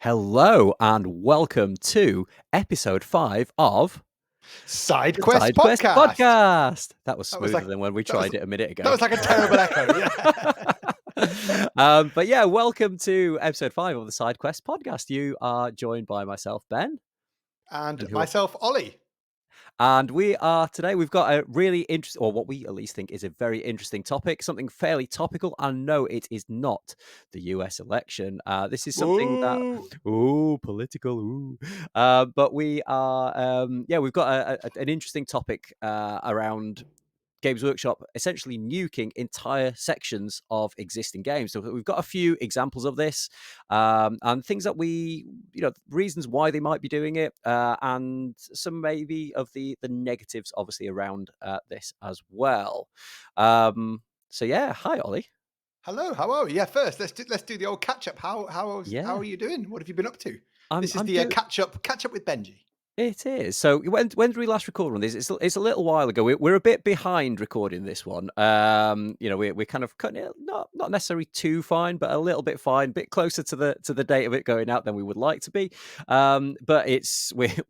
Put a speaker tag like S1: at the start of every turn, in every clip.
S1: Hello and welcome to episode 5 of
S2: Side
S1: the
S2: Quest
S1: SideQuest
S2: Podcast.
S1: podcast. That was
S2: That was
S1: smoother
S2: like
S1: than when we
S2: that was
S1: tried it a minute
S2: that
S1: ago.
S2: was like a terrible echo. Yeah.
S1: But yeah, welcome to episode 5 of the SideQuest podcast. You are joined by myself, Ben.
S2: And
S1: who-
S2: myself, Ollie.
S1: And we've got a really interesting, or what we at least think is a very interesting topic, something fairly topical. And no, it is not the US election. This is something political. But we are, we've got an interesting topic around Games Workshop essentially nuking entire sections of existing games. So we've got a few examples of this, and things that reasons why they might be doing it, and some maybe of the negatives, obviously, around this as well. So yeah, hi Ollie.
S2: Hello, how are we? Yeah, first let's do the old catch up. How are you doing? What have you been up to? This is the catch up with Benji.
S1: It is. So when did we last record on this? It's a little while ago. We're a bit behind recording this one. We're kind of cutting it, not necessarily too fine, but a little bit fine, a bit closer to the date of it going out than we would like to be. But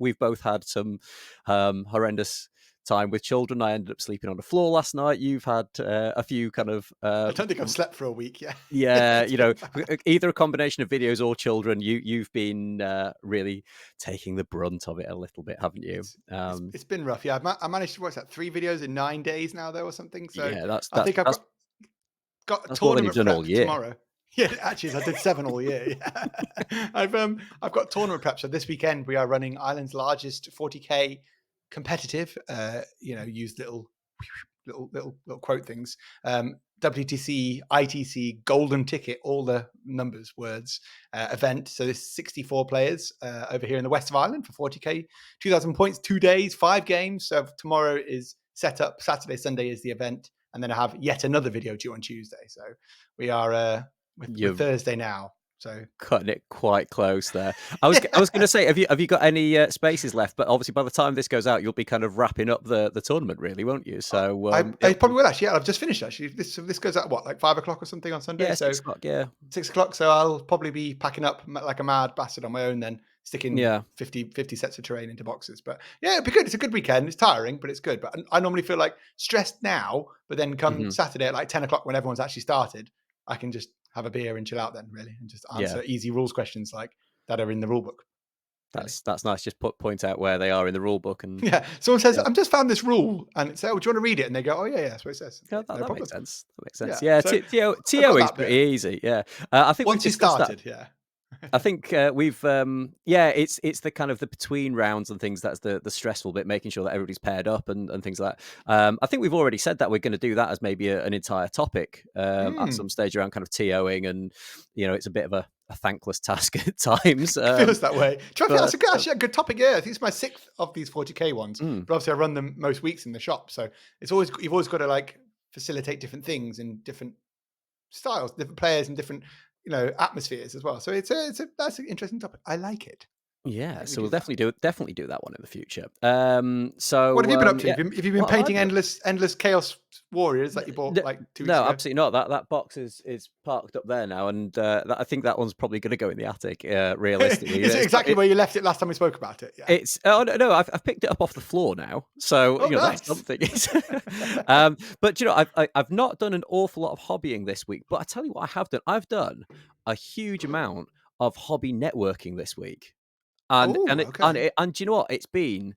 S1: we've both had some horrendous time with children. I ended up sleeping on the floor last night. You've had a few kind of
S2: I don't think I've slept for a week yet.
S1: Yeah, either a combination of videos or children. You've been really taking the brunt of it a little bit, haven't you?
S2: It's been rough. Yeah, I managed to watch 3 videos in 9 days now, though, or something. So
S1: yeah,
S2: I think I've got a tournament
S1: done
S2: prep
S1: all year.
S2: tomorrow. Yeah, actually, I did 7 all year. Yeah. I've got tournament prep. So this weekend we are running Ireland's largest 40k competitive. Use little quote things. WTC, ITC, golden ticket, all the numbers, words, event. So there's 64 players over here in the west of Ireland for 40k, 2,000 points, 2 days, 5 games. So tomorrow is set up. Saturday, Sunday is the event. And then I have yet another video due on Tuesday. So we are with Thursday now. So
S1: cutting it quite close there. I was going to say, have you got any spaces left? But obviously, by the time this goes out, you'll be kind of wrapping up the tournament, really, won't you? So
S2: I probably will actually. Yeah, I've just finished actually. This goes out like 5 o'clock or something on Sunday.
S1: Yeah,
S2: so
S1: 6 o'clock. Yeah,
S2: 6 o'clock. So I'll probably be packing up like a mad bastard on my own, then sticking 50 sets of terrain into boxes. But yeah, it'd be good. It's a good weekend. It's tiring, but it's good. But I normally feel like stressed now, but then come Saturday at like 10 o'clock when everyone's actually started, I can just have a beer and chill out then, really, and just answer easy rules questions like that are in the rule book.
S1: Really. That's nice. Just point out where they are in the rule book, and
S2: someone says, "I've just found this rule," and it's, "Oh, do you want to read it?" And they go, "Oh yeah, that's what it says."
S1: that makes sense. That makes sense.
S2: Yeah,
S1: yeah. TO is pretty easy. Yeah, I think
S2: once you started,
S1: I think we've it's the kind of the between rounds and things that's the stressful bit, making sure that everybody's paired up and things like that. I think we've already said that we're going to do that as maybe an entire topic at some stage around kind of TOing, and it's a bit of a thankless task at times.
S2: It feels that way. That's actually a good topic. Yeah, I think it's my 6th of these 40k ones, but obviously I run them most weeks in the shop, so you've always got to like facilitate different things in different styles, different players, and different atmospheres as well. So that's an interesting topic. I like it.
S1: Yeah, so we'll definitely do that one in the future. So
S2: what have you been up to? Have you been painting endless chaos warriors that you bought like 2 weeks ago?
S1: No, absolutely not. That box is parked up there now, and I think that one's probably going to go in the attic. Realistically,
S2: is it exactly where you left it last time we spoke about it? Yeah.
S1: It's no, I've picked it up off the floor now, so
S2: nice.
S1: That's something. But I've not done an awful lot of hobbying this week. But I tell you what, I have done. I've done a huge amount of hobby networking this week. And do you know what? It's been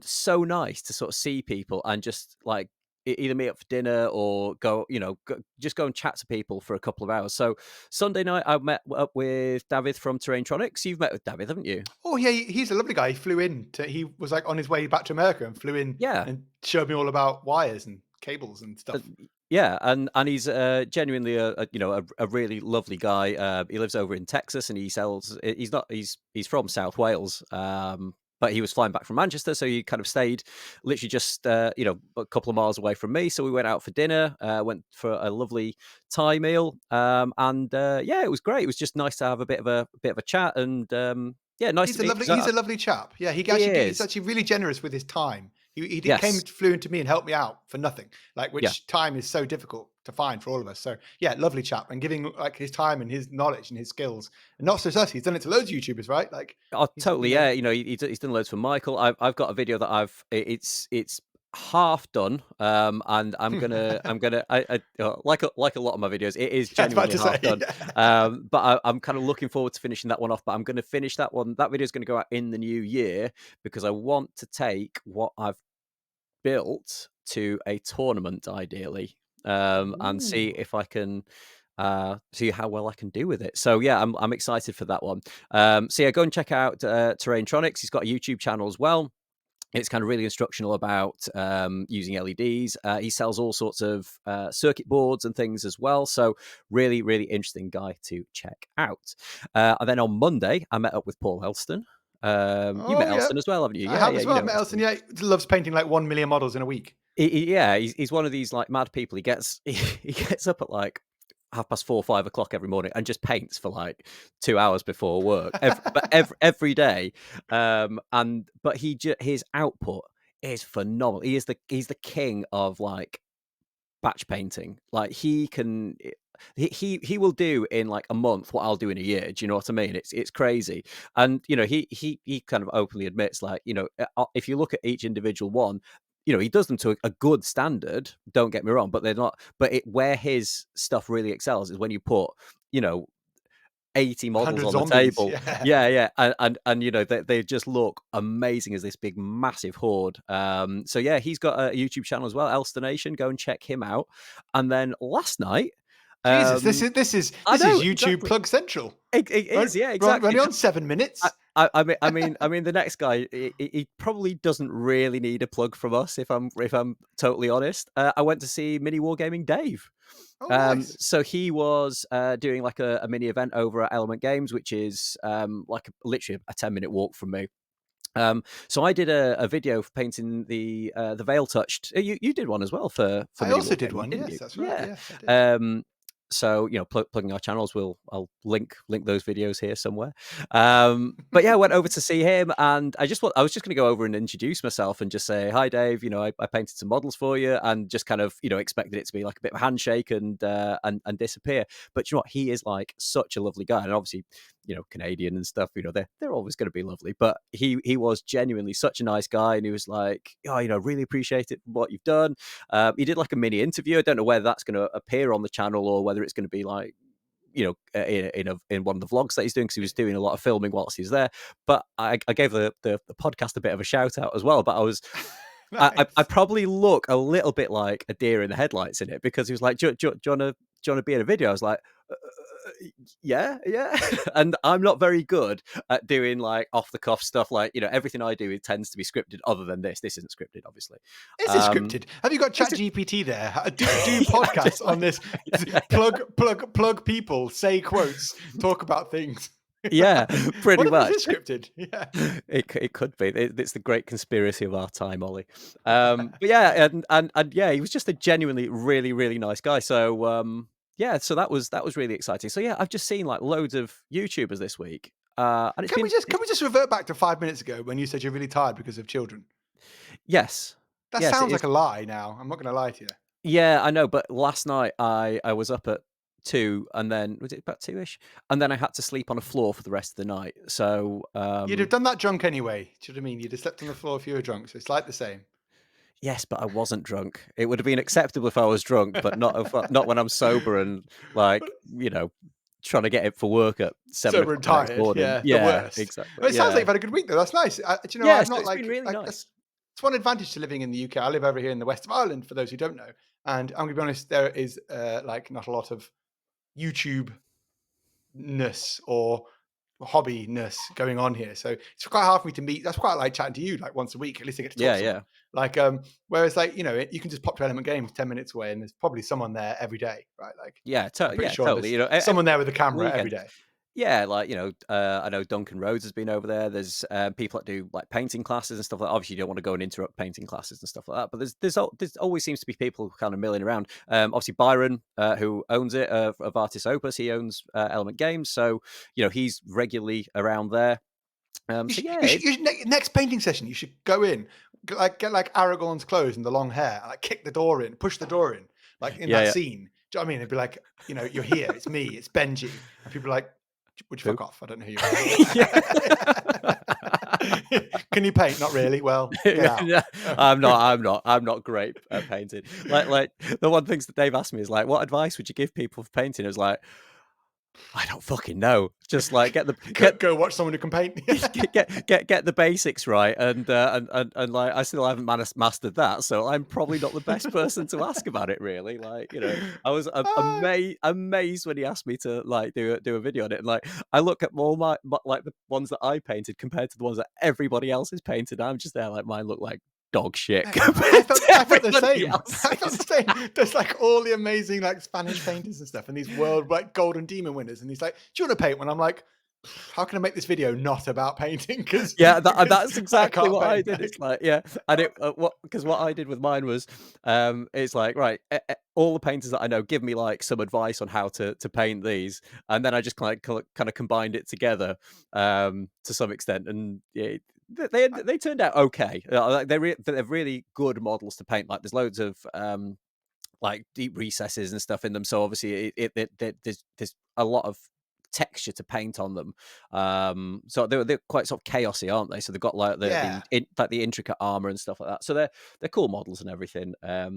S1: so nice to sort of see people and just like either meet up for dinner or go and chat to people for a couple of hours. So Sunday night I met up with David from Terraintronics. You've met with David, haven't you?
S2: Oh yeah, he's a lovely guy. He flew in. He was like on his way back to America and flew in.
S1: Yeah,
S2: and showed me all about wires and cables and stuff.
S1: Yeah, and he's genuinely a really lovely guy. He lives over in Texas, and he sells. He's from South Wales, but he was flying back from Manchester, so he kind of stayed literally just a couple of miles away from me. So we went out for dinner, went for a lovely Thai meal, and it was great. It was just nice to have a bit of a chat, and nice.
S2: He's a lovely chap. Yeah, he's actually really generous with his time. Came
S1: Yes.
S2: flew into me and helped me out for nothing, like,
S1: Yeah.
S2: which time is so difficult to find for all of us. So yeah, lovely chap, and giving like his time and his knowledge and his skills, and not just us. He's done it to loads of YouTubers, right? Like
S1: Oh,
S2: he's,
S1: totally. Yeah, you know, he's done loads for Michael. I've got a video that it's half done, and like a lot of my videos, it is
S2: yeah, I was about
S1: genuinely
S2: to
S1: half
S2: say.
S1: done. But I'm kind of looking forward to finishing that one off. But I'm going to finish that one. That video is going to go out in the new year because I want to take what I've built to a tournament, ideally, and see
S2: Ooh.
S1: if I can see how well I can do with it. So yeah, I'm excited for that one. So yeah, go and check out Terraintronics. He's got a YouTube channel as well. It's kind of really instructional about using LEDs. He sells all sorts of circuit boards and things as well. So really, really interesting guy to check out. And then on Monday, I met up with Paul Elston. You met
S2: Oh yeah,
S1: Elston as well, haven't you?
S2: I
S1: Yeah,
S2: have
S1: yeah,
S2: as
S1: you
S2: well. I've
S1: know
S2: met Elson.
S1: Elston.
S2: Yeah, he loves painting like 1 million models in a week.
S1: Yeah, he's one of these like mad people. He gets he gets up at like 4:30, 5 o'clock every morning and just paints for like 2 hours before work. Every day, but his output is phenomenal. He's the king of like batch painting. Like he will do in like a month what I'll do in a year. Do you know what I mean? It's crazy. And you know, he kind of openly admits like, you know, if you look at each individual one, you know, he does them to a good standard, don't get me wrong, but they're not but it where his stuff really excels is when you put, you know, 80 models
S2: 100
S1: on the
S2: zombies.
S1: table.
S2: Yeah.
S1: Yeah, yeah, and you know, they just look amazing as this big massive horde. So yeah, he's got a YouTube channel as well, Elstonation. Go and check him out. And then last night,
S2: Jesus,
S1: um I
S2: this is
S1: know,
S2: YouTube
S1: exactly.
S2: Plug Central.
S1: It
S2: Run,
S1: is, yeah,
S2: running
S1: exactly.
S2: on 7 minutes.
S1: I mean, the next guy, he probably doesn't really need a plug from us, if I'm totally honest. I went to see Mini Wargaming Dave.
S2: Oh, nice.
S1: So he was doing like a mini event over at Element Games, which is like literally a 10-minute walk from me. So I did a video for painting the veil touched. You did one as well for
S2: I
S1: Mini
S2: also did
S1: Wargaming,
S2: one.
S1: didn't you?
S2: Yes, that's right.
S1: Yeah.
S2: Yes, I did.
S1: Um, so you know, plugging our channels, I'll link those videos here somewhere. But yeah, I went over to see him, and I was just going to go over and introduce myself and just say hi, Dave. You know, I painted some models for you, and just kind of expected it to be like a bit of a handshake and disappear. But you know what? He is like such a lovely guy, and obviously, Canadian and stuff, they're always going to be lovely. But he was genuinely such a nice guy, and he was like, oh, really appreciate it what you've done. He did like a mini interview. I don't know whether that's going to appear on the channel or whether it's going to be like in one of the vlogs that he's doing, because he was doing a lot of filming whilst he's there. But I gave the podcast a bit of a shout out as well. But I
S2: Nice.
S1: probably look a little bit like a deer in the headlights in it, because he was like, do you want to be in a video? I was like, yeah, yeah. And I'm not very good at doing like off the cuff stuff. Like, everything I do, it tends to be scripted, other than this. This isn't scripted, obviously.
S2: Is it
S1: Um,
S2: scripted? Have you got
S1: is
S2: Chat
S1: it-
S2: GPT there? Do
S1: yeah, I
S2: podcasts
S1: do.
S2: on this.
S1: Yeah, yeah, yeah.
S2: Plug people, say quotes, talk about things.
S1: Yeah, pretty
S2: What if this
S1: much.
S2: is scripted? Yeah.
S1: It could be. It's the great conspiracy of our time, Ollie. But yeah, and yeah, he was just a genuinely really really nice guy. So yeah, so that was really exciting. So yeah, I've just seen like loads of YouTubers this week, and it's
S2: Can we
S1: been
S2: just
S1: it's,
S2: can we just revert back to 5 minutes ago when you said you're really tired because of children?
S1: yes,
S2: That
S1: yes, it
S2: sounds
S1: is.
S2: like a lie. Now I'm not going to lie to you.
S1: Yeah, I know. But last night I was up at 2, and then was it about 2ish, and then I had to sleep on a floor for the rest of the night. So
S2: You'd have done that drunk anyway. Do you know what I mean? You'd have slept on the floor if you were drunk. So it's like the same.
S1: yes, but I wasn't drunk. It would have been acceptable if I was drunk, but not when I'm sober and like, trying to get it for work at seven
S2: Sober
S1: o'clock
S2: and
S1: the next
S2: tired.
S1: morning.
S2: Yeah, the
S1: Yeah,
S2: worst.
S1: exactly.
S2: Well, it sounds like
S1: Yeah.
S2: you've had a good week though. That's nice. Do you know,
S1: Yeah,
S2: I've
S1: so
S2: not
S1: it's been really
S2: that's
S1: nice.
S2: it's one advantage to living in the UK. I live over here in the west of Ireland, for those who don't know. And I'm gonna be honest, there is like not a lot of YouTube ness or hobbyness going on here. So it's quite hard for me to meet. That's quite like chatting to you like once a week. At least I get to talk
S1: Yeah,
S2: to someone.
S1: yeah.
S2: Like whereas like, you can just pop to Element Games 10 minutes away and there's probably someone there every day, right? Like I'm pretty
S1: Yeah,
S2: sure
S1: totally.
S2: there's someone there with a camera every
S1: Weekend.
S2: day.
S1: Yeah, like, I know Duncan Rhodes has been over there. There's people that do like painting classes and stuff like that. Obviously, you don't want to go and interrupt painting classes and stuff like that. But there's always seems to be people kind of milling around. Obviously, Byron, who owns it, of Artis Opus, he owns Element Games, so he's regularly around there. So yeah,
S2: Next painting session, you should go in. get like Aragorn's clothes and the long hair, and like kick the door in, push the door in, like in
S1: Yeah,
S2: that
S1: yeah.
S2: scene. Do you know what I mean? It'd be like, you're here, it's me, it's Benji, and people are like, "Would you
S1: Who?
S2: fuck off? I don't know who you are."
S1: Yeah.
S2: Can you paint? Not really. Well, get out.
S1: Yeah, I'm not great at painting. Like the one things that Dave asked me is like, "What advice would you give people for painting?" I was like, "I don't fucking know. Just like
S2: Go watch someone who can paint.
S1: get the basics right." And like I still haven't mastered that, so I'm probably not the best person to ask about it. Really, like I was
S2: Ah,
S1: amazed when he asked me to like do a video on it, and like I look at all like the ones that I painted compared to the ones that everybody else has painted. I'm just there like mine look like dog shit
S2: mate, I
S1: compared
S2: felt
S1: to
S2: I felt the
S1: everybody
S2: same. I felt
S1: else's.
S2: the same. There's like all the amazing like Spanish painters and stuff, and these world like golden demon winners, and he's like, "Do you want to paint one?" I'm like, "How can I make this video not about painting? Because
S1: Yeah, that's
S2: I
S1: exactly
S2: can't
S1: what I
S2: paint."
S1: did. It's like, yeah, and it what I did with mine was, it's like, right, all the painters that I know give me like some advice on how to paint these, and then I just kind of combined it together, to some extent, and yeah, they turned out okay. Like they're really good models to paint. Like there's loads of like deep recesses and stuff in them. So obviously, there's a lot of texture to paint on them. So they're quite sort of chaosy, aren't they? So they've got like
S2: Yeah,
S1: like the intricate armor and stuff like that. So they're cool models and everything.
S2: I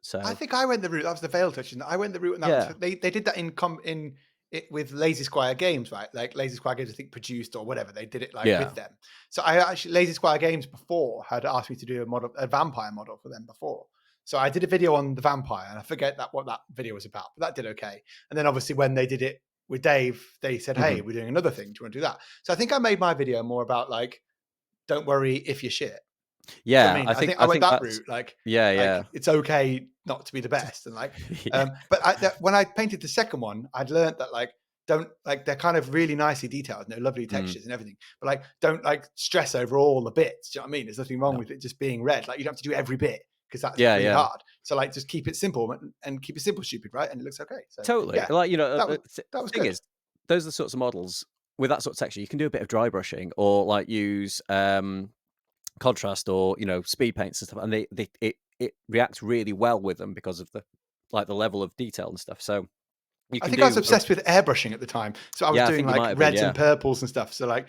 S1: So
S2: think I went the route. That was the veil touching. I went the route on that one.
S1: yeah,
S2: So they did that in it with Lazy Squire Games, right? Like Lazy Squire Games, I think produced or whatever. They did it like
S1: yeah,
S2: with them. So I actually Lazy Squire Games before had asked me to do a vampire model for them before. So I did a video on the vampire, and I forget what that video was about, but that did okay. And then obviously when they did it with Dave, they said, "Hey,
S1: mhm.
S2: we're doing another thing. Do you want to do that?" So I think I made my video more about like, "Don't worry if you're shit." Do you know what I
S1: Yeah.
S2: mean? I think I
S1: I
S2: went
S1: think
S2: that
S1: that's
S2: route, like
S1: yeah, yeah,
S2: it's okay not to be the best, and like,
S1: yeah,
S2: but when I painted the second one, I'd learned that like don't like they're kind of really nicely detailed, no lovely
S1: mm,
S2: textures and everything, but like don't like stress over all the bits. Do you know what I mean? There's nothing wrong
S1: no,
S2: with it just being red. Like you don't have to do every bit because that's
S1: yeah,
S2: really
S1: yeah.
S2: hard. So like just keep it simple and keep it simple, stupid, right? And it looks okay. So
S1: Totally.
S2: yeah,
S1: Like,
S2: that was that was
S1: thing
S2: good.
S1: is, those are the sorts of models with that sort of texture, you can do a bit of dry brushing or like use contrast or speed paints and stuff, and it reacts really well with them because of the like the level of detail and stuff. So you
S2: I
S1: can
S2: think I was
S1: do
S2: obsessed with airbrushing at the time, so I was
S1: yeah, I
S2: doing
S1: think you might
S2: like
S1: have been,
S2: reds
S1: yeah,
S2: and purples and stuff. So like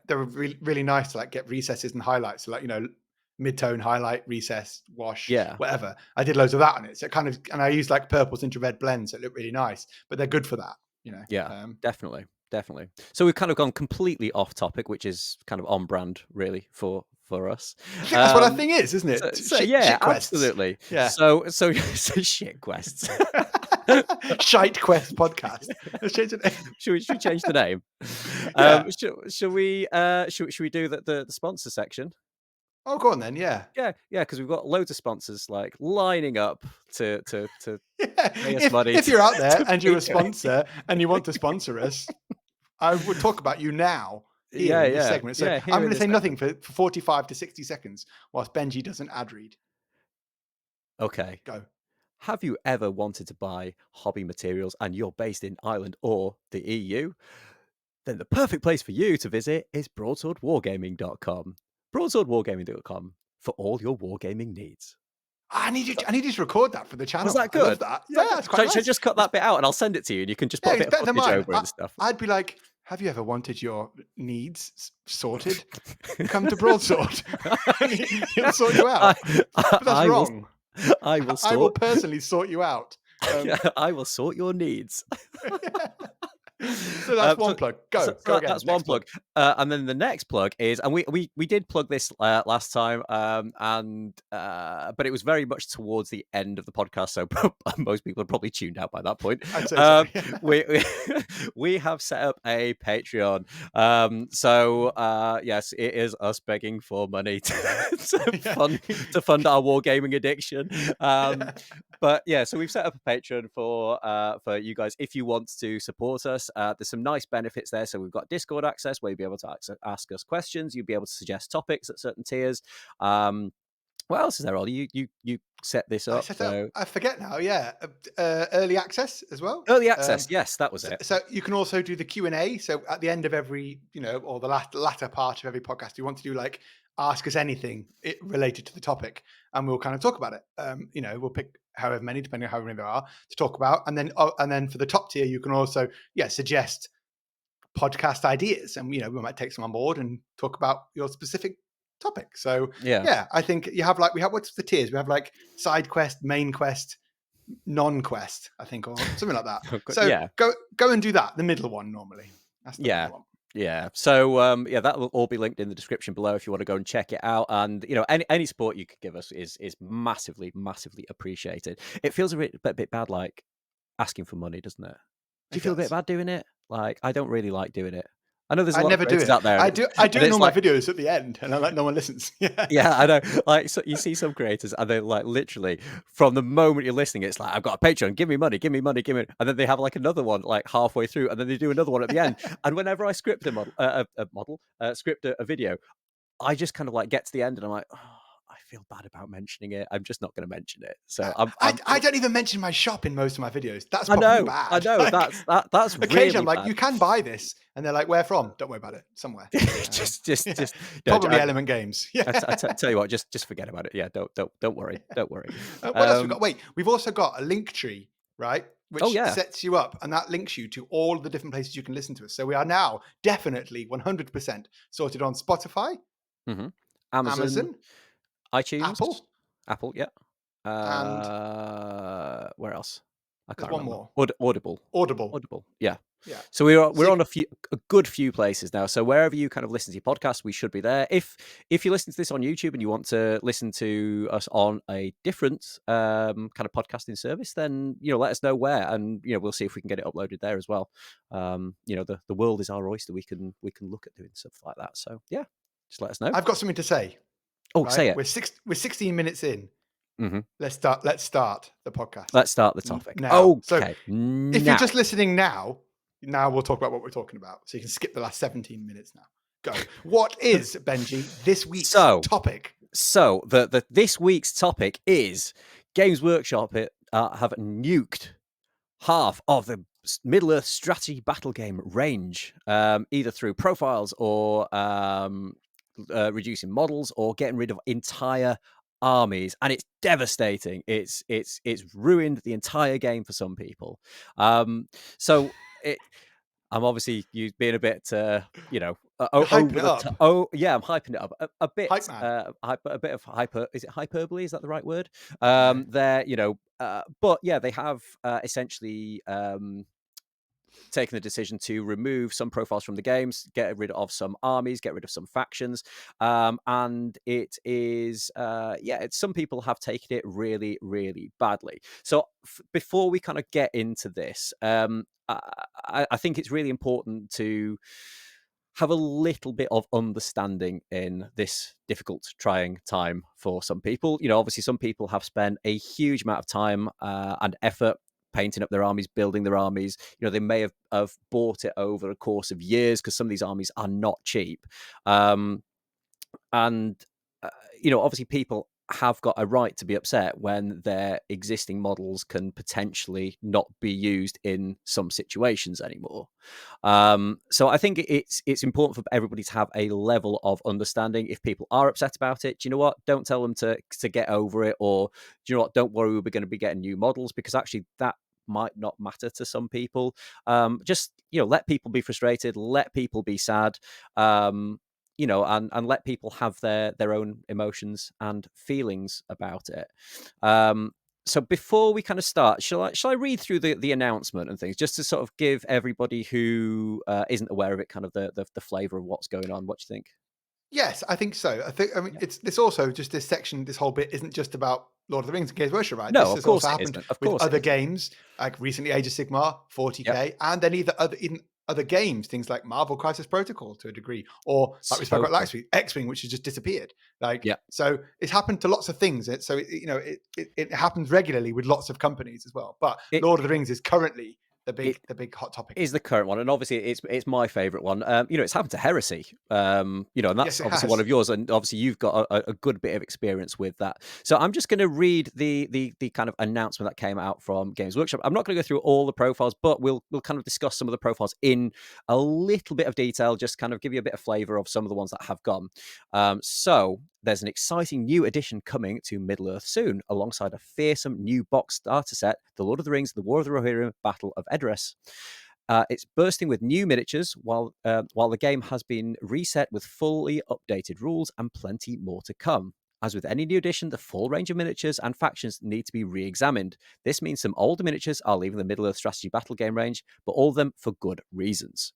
S2: they were really nice to like get recesses and highlights. So like mid-tone highlight, recess, wash,
S1: yeah,
S2: whatever. I did loads of that on it. So it kind of and I used like purples into red blends, so it looked really nice. But they're good for that, you know.
S1: yeah, definitely, definitely. So we've kind of gone completely off topic, which is kind of on brand, really, for us.
S2: I think that's what that
S1: Um,
S2: thing is, isn't
S1: so,
S2: it?
S1: so
S2: Shit,
S1: yeah,
S2: shit quests.
S1: absolutely.
S2: Yeah.
S1: So shit quests.
S2: Shite quest podcast. Let's change it.
S1: Should we change the name?
S2: Yeah.
S1: Shall we should we do the sponsor section?
S2: Oh, go on then. Yeah.
S1: Yeah, yeah, because we've got loads of sponsors like lining up to
S2: Yeah.
S1: pay us money
S2: If you're out there
S1: to
S2: and you're
S1: be
S2: a
S1: doing.
S2: sponsor and you want to sponsor us, I would talk about you now here
S1: Yeah,
S2: in this
S1: yeah,
S2: segment. So
S1: yeah.
S2: I'm
S1: Here
S2: going
S1: in
S2: to
S1: this
S2: say nothing
S1: segment.
S2: for 45 to 60 seconds whilst Benji doesn't ad read.
S1: Okay.
S2: Go.
S1: Have you ever wanted to buy hobby materials and you're based in Ireland or the EU? Then the perfect place for you to visit is broadswordwargaming.com. Broadswordwargaming.com for all your wargaming needs.
S2: I need you to record that for the
S1: Was
S2: channel.
S1: that
S2: I love
S1: good?
S2: that.
S1: Was that
S2: Yeah,
S1: good?
S2: it's quite
S1: Should I
S2: nice.
S1: just cut
S2: It's
S1: that bit out and I'll send it to you and you can just put
S2: yeah,
S1: a
S2: it's
S1: bit of
S2: better than
S1: footage
S2: mine.
S1: over it and stuff?
S2: I'd be like, have you ever wanted your needs sorted? Come to Broadsword. And he'll sort you
S1: I,
S2: out. But that's
S1: I will
S2: wrong.
S1: I will
S2: I will
S1: sort
S2: personally sort you out.
S1: yeah,
S2: Um,
S1: I will sort your needs.
S2: so that's
S1: Um,
S2: one
S1: so
S2: plug. Go again.
S1: that's one
S2: Next
S1: plug,
S2: plug.
S1: and then the next plug is, and we did plug this last time, and but it was very much towards the end of the podcast, so most people have probably tuned out by that point.
S2: I'd say so.
S1: Um, we we have set up a Patreon, so yes, it is us begging for money
S2: Yeah.
S1: to fund our wargaming addiction.
S2: Yeah.
S1: But yeah, so we've set up a Patreon for you guys if you want to support us. There's some nice benefits there. So we've got Discord access where you'll be able to ask us questions. You'll be able to suggest topics at certain tiers. What else is there, Ollie? You set this
S2: I
S1: up,
S2: set up.
S1: so
S2: I forget now. Yeah, early access as well.
S1: early access.
S2: Um,
S1: Yes, that was
S2: so,
S1: it.
S2: so you can also do the Q&A. So at the end of every, or the latter part of every podcast, you want to do like ask us anything related to the topic, and we'll kind of talk about it. We'll pick however many, depending on how many there are to talk about, and then for the top tier, you can also suggest podcast ideas, and we might take some on board and talk about your specific topic. So
S1: Yeah.
S2: I think we have what's the tiers? We have like side quest, main quest, non-quest, I think, or something like that. So
S1: Yeah.
S2: go and do that. The middle one normally. That's the one
S1: Yeah.
S2: you want.
S1: Yeah. So that will all be linked in the description below if you want to go and check it out. And any support you could give us is massively, massively appreciated. It feels a bit bad, like asking for money, doesn't it? Do you
S2: It
S1: feel a bit
S2: does.
S1: bad doing it? Like, I don't really like doing it. I know there's a
S2: I
S1: lot of
S2: never do
S1: creators
S2: it.
S1: out there,
S2: I do it in
S1: it's
S2: all my
S1: like,
S2: videos at the end, and I'm like, no one listens. Yeah.
S1: yeah, I know. Like, so you see some creators, and they're like, literally, from the moment you're listening, it's like, I've got a Patreon, give me money, give me money, give me. And then they have like another one like halfway through, and then they do another one at the end. And whenever I script script a video, I just kind of like get to the end, and I'm like, oh, I feel bad about mentioning it. I'm just not going to mention it. So
S2: I don't even mention my shop in most of my videos. That's
S1: I
S2: probably
S1: know, I
S2: bad.
S1: know.
S2: Like,
S1: That's
S2: occasionally I'm
S1: really
S2: like,
S1: bad.
S2: you can buy this, and they're like, where from? Don't worry about it. Somewhere. Yeah,
S1: Just no.
S2: probably Element Games. Yeah.
S1: Tell you what, just forget about it. Yeah, don't worry, don't worry.
S2: What else we got? Wait, we've also got a link tree, right?
S1: Oh
S2: Which
S1: yeah.
S2: sets you up, and that links you to all the different places you can listen to us. So we are now definitely 100% sorted on Spotify,
S1: hmm Amazon,
S2: Amazon,
S1: iTunes,
S2: Apple,
S1: Apple. Yeah.
S2: and
S1: Where else? I
S2: there's
S1: can't
S2: one
S1: remember.
S2: more.
S1: Audible.
S2: Audible.
S1: Audible. Yeah.
S2: Yeah.
S1: So
S2: So
S1: we're on a good few places now. So wherever you kind of listen to your podcast, we should be there. If you listen to this on YouTube and you want to listen to us on a different kind of podcasting service, then let us know where, and we'll see if we can get it uploaded there as well. The world is our oyster. We can look at doing stuff like that. So yeah, just let us know.
S2: I've got something to say.
S1: Oh,
S2: Right,
S1: say it.
S2: we're 16 minutes in.
S1: hmm
S2: Let's start the podcast
S1: Let's start the topic.
S2: now. So
S1: Okay,
S2: if you're
S1: now.
S2: just listening now we'll talk about what we're talking about. So you can skip the last 17 minutes now. Go. What is, Benji, this week's topic?
S1: So this week's topic is Games Workshop have nuked half of the Middle Earth strategy battle game range, either through profiles or reducing models or getting rid of entire armies, and it's devastating. It's ruined the entire game for some people. So it. I'm obviously being a bit,
S2: You're hyping
S1: over
S2: it
S1: the
S2: up.
S1: oh yeah, I'm hyping it up a bit,
S2: Hype man.
S1: a bit of hyper. Is it hyperbole? Is that the right word?
S2: I don't know.
S1: But yeah, they have essentially taken the decision to remove some profiles from the games, get rid of some armies, get rid of some factions, and it is some people have taken it really, really badly. So before we kind of get into this, I think it's really important to have a little bit of understanding in this difficult, trying time for some people. Obviously, some people have spent a huge amount of time and effort painting up their armies, building their armies. They may have bought it over a course of years, because some of these armies are not cheap. And obviously people have got a right to be upset when their existing models can potentially not be used in some situations anymore. So I think it's important for everybody to have a level of understanding. If people are upset about it, do you know what? Don't tell them to get over it, or do you know what? Don't worry, we're going to be getting new models, because actually that might not matter to some people. Just let people be frustrated, let people be sad. And let people have their own emotions and feelings about it. So before we kind of start, shall I read through the announcement and things, just to sort of give everybody who isn't aware of it kind of the flavor of what's going on? What do you think?
S2: Yes, I think so. I mean,
S1: Yeah.
S2: it's also just this section, this whole bit isn't just about Lord of the Rings and Games Workshop, right?
S1: No,
S2: This
S1: of
S2: has also
S1: course it
S2: happened
S1: isn't. Of
S2: with
S1: course it
S2: other
S1: isn't.
S2: games, like recently Age of Sigmar,
S1: Yep.
S2: 40k, and then even other games, things like Marvel Crisis Protocol to a degree, or like we spoke
S1: So
S2: about
S1: true.
S2: last week, X-Wing, which has just disappeared. Like,
S1: Yeah.
S2: so it's happened to lots of things. So it happens regularly with lots of companies as well. But
S1: It
S2: Lord of the Rings is currently
S1: It
S2: the big hot topic,
S1: is
S2: isn't
S1: the
S2: it?
S1: current one, and obviously it's my favourite one. It's happened to Heresy, and
S2: Yes,
S1: that's
S2: it
S1: obviously one
S2: has.
S1: of yours, and obviously you've got a good bit of experience with that. So I'm just going to read the kind of announcement that came out from Games Workshop. I'm not going to go through all the profiles, but we'll kind of discuss some of the profiles in a little bit of detail, just kind of give you a bit of flavour of some of the ones that have gone. So there's an exciting new addition coming to Middle Earth soon, alongside a fearsome new box starter set, The Lord of the Rings, The War of the Rohirrim, Battle of Edrys. It's bursting with new miniatures, while the game has been reset with fully updated rules and plenty more to come. As with any new edition, the full range of miniatures and factions need to be re-examined. This means some older miniatures are leaving the Middle Earth strategy battle game range, but all of them for good reasons.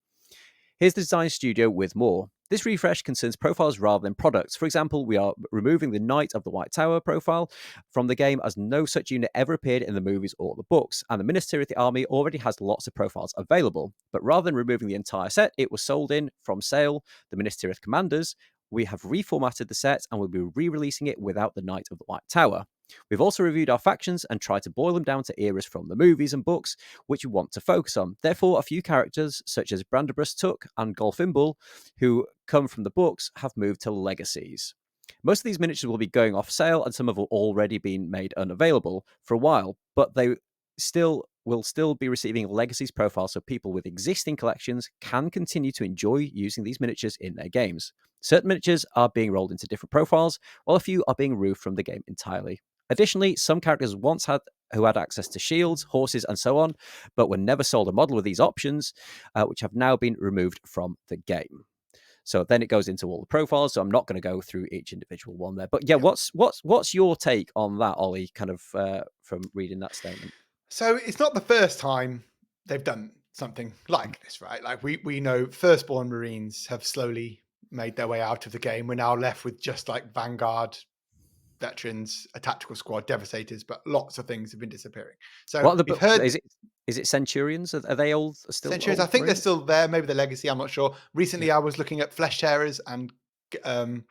S1: Here's the design studio with more. This refresh concerns profiles rather than products. For example, we are removing the Knight of the White Tower profile from the game, as no such unit ever appeared in the movies or the books, and the Minister of the Army already has lots of profiles available. But rather than removing the entire set, it was sold in from sale, the Minister of Commanders. We have reformatted the set and will be re-releasing it without the Knight of the White Tower. We've also reviewed our factions and tried to boil them down to eras from the movies and books, which we want to focus on. Therefore, a few characters, such as Branderbus Took and Golfimbul, who come from the books, have moved to legacies. Most of these miniatures will be going off sale, and some have already been made unavailable for a while, but they will still be receiving legacies profiles, so people with existing collections can continue to enjoy using these miniatures in their games. Certain miniatures are being rolled into different profiles, while a few are being removed from the game entirely. Additionally, some characters once had who had access to shields, horses, and so on, but were never sold a model with these options, which have now been removed from the game. So then it goes into all the profiles. So I'm not going to go through each individual one there. But yeah,
S2: Yep.
S1: what's your take on that, Ollie? Kind of from reading that statement.
S2: So it's not the first time they've done something like this, right? Like we know Firstborn Marines have slowly made their way out of the game. We're now left with just like Vanguard veterans, a tactical squad, devastators, but lots of things have been disappearing. So
S1: What are the
S2: we've
S1: but
S2: heard
S1: is it Centurions? Are they old? Still
S2: Centuries. I
S1: old
S2: think they're
S1: Marines?
S2: still there. Maybe the legacy. I'm not sure.
S1: Yeah.
S2: Recently, I was looking at Flesh Tearers and I'm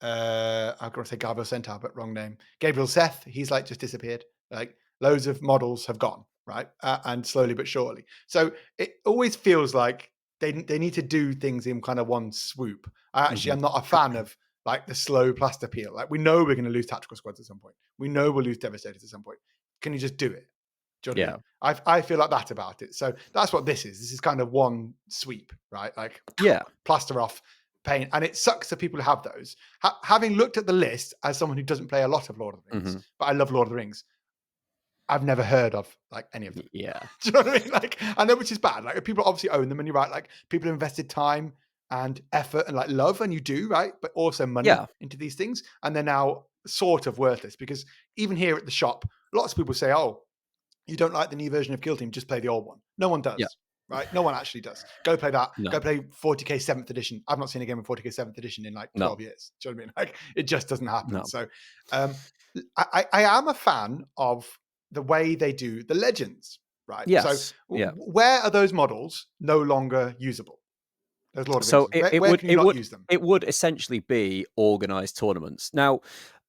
S2: going to say Gabriel Centaur, but wrong name. Gabriel Seth. He's like just disappeared. Like loads of models have gone, right? And slowly but surely. So it always feels like they need to do things in kind of one swoop.
S1: Hmm.
S2: I'm not a fan of like the slow plaster peel. Like we know we're going to lose tactical squads at some point. We know we'll lose devastators at some point. Can you just do it? Do you know what I
S1: Yeah.
S2: mean? I feel like that about it. So that's what this is. This is kind of one sweep, right? Like
S1: Yeah.
S2: plaster off, paint, and it sucks that people who have those. Having looked at the list as someone who doesn't play a lot of Lord of the Rings,
S1: Hmm.
S2: but I love Lord of the Rings, I've never heard of like any of them.
S1: Yeah.
S2: Do you know what I mean? Like I know, which is bad. Like people obviously own them, and you're right. Like people have invested time and effort and like love, and you do right, but also money
S1: Yeah.
S2: into these things, and they're now sort of worthless because even here at the shop, lots of people say, "Oh, you don't like the new version of Kill Team, just play the old one." No one
S1: Yeah.
S2: does, right? No one actually does. Go play that. Go
S1: No.
S2: play 40k 7th edition. I've not seen a game of 40k 7th edition in like
S1: No.
S2: 12 years. Do you know what I mean? Like it just doesn't happen.
S1: No.
S2: So um, I am a fan of the way they do the legends, right? So
S1: Yes. Yeah.
S2: where are those models no longer usable? Those Lord of the
S1: So
S2: Rings.
S1: it, it
S2: Where
S1: would
S2: can you
S1: it
S2: not
S1: would
S2: use them?
S1: it would essentially be organized tournaments. Now,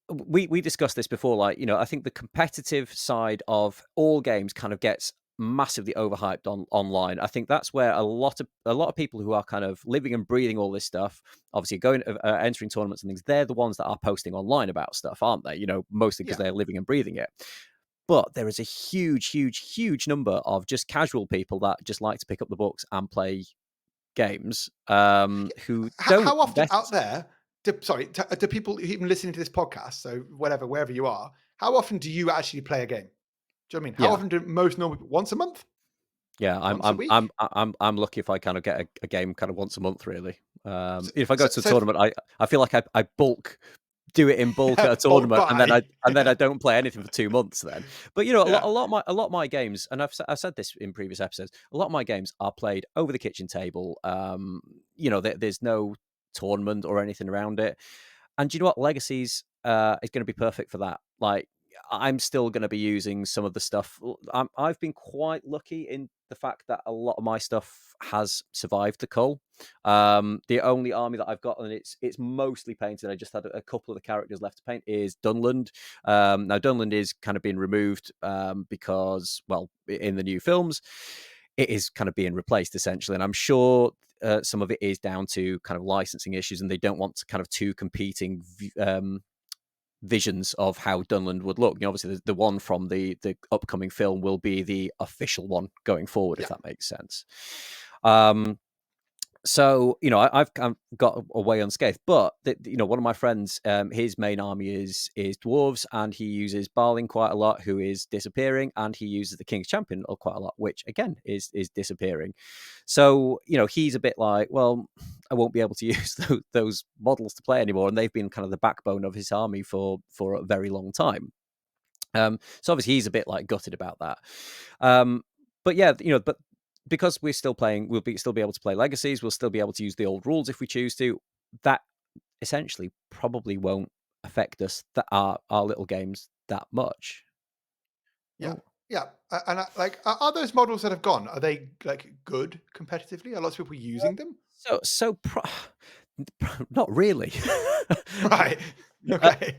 S1: we discussed this before. Like, I think the competitive side of all games kind of gets massively overhyped online. I think that's where a lot of people who are kind of living and breathing all this stuff, obviously going entering tournaments and things, they're the ones that are posting online about stuff, aren't they? Mostly because
S2: Yeah.
S1: they're living and breathing it. But there is a huge, huge, huge number of just casual people that just like to pick up the books and play games, who don't
S2: How often
S1: vet.
S2: out there do people even listening to this podcast, so whatever, wherever you are, how often do you actually play a game? Do you know what I mean? How
S1: Yeah,
S2: often do most normal people? Once a month?
S1: yeah. I'm
S2: Once a
S1: I'm I'm
S2: week?
S1: I'm lucky if I kind of get a game kind of once a month, really.
S2: So,
S1: If I go
S2: so,
S1: to a
S2: so if-
S1: tournament, I feel like I do it in bulk at a
S2: bulk
S1: tournament, and then
S2: buy.
S1: I don't play anything for 2 months then. But a lot
S2: Yeah,
S1: a lot of my a lot of my games, and I've said this in previous episodes, a lot of my games are played over the kitchen table. There's no tournament or anything around it. And do you know what? Legacies is going to be perfect for that. Like, I'm still going to be using some of the stuff. I've been quite lucky in the fact that a lot of my stuff has survived the cull. The only army that I've got, and it's mostly painted, I just had a couple of the characters left to paint, is Dunland. Now Dunland is kind of being removed because, well, in the new films, it is kind of being replaced essentially, and I'm sure some of it is down to kind of licensing issues, and they don't want to kind of two competing visions of how Dunland would look. Obviously, the one from the upcoming film will be the official one going forward, if
S2: Yeah.
S1: that makes sense. So I've kind of got away unscathed, but one of my friends, his main army is dwarves, and he uses Barling quite a lot, who is disappearing, and he uses the King's Champion quite a lot, which again is disappearing. So he's a bit like, well, I won't be able to use those models to play anymore, and they've been kind of the backbone of his army for a very long time. So obviously he's a bit like gutted about that. But yeah, but because we're still playing, still be able to play legacies. We'll still be able to use the old rules if we choose to. That essentially probably won't affect us, that our little games, that much.
S2: Yeah.
S1: Oh,
S2: Yeah. And like, are those models that have gone, are they like good competitively? Are lots of people using them?
S1: not really.
S2: Right.
S1: Uh,
S2: Okay.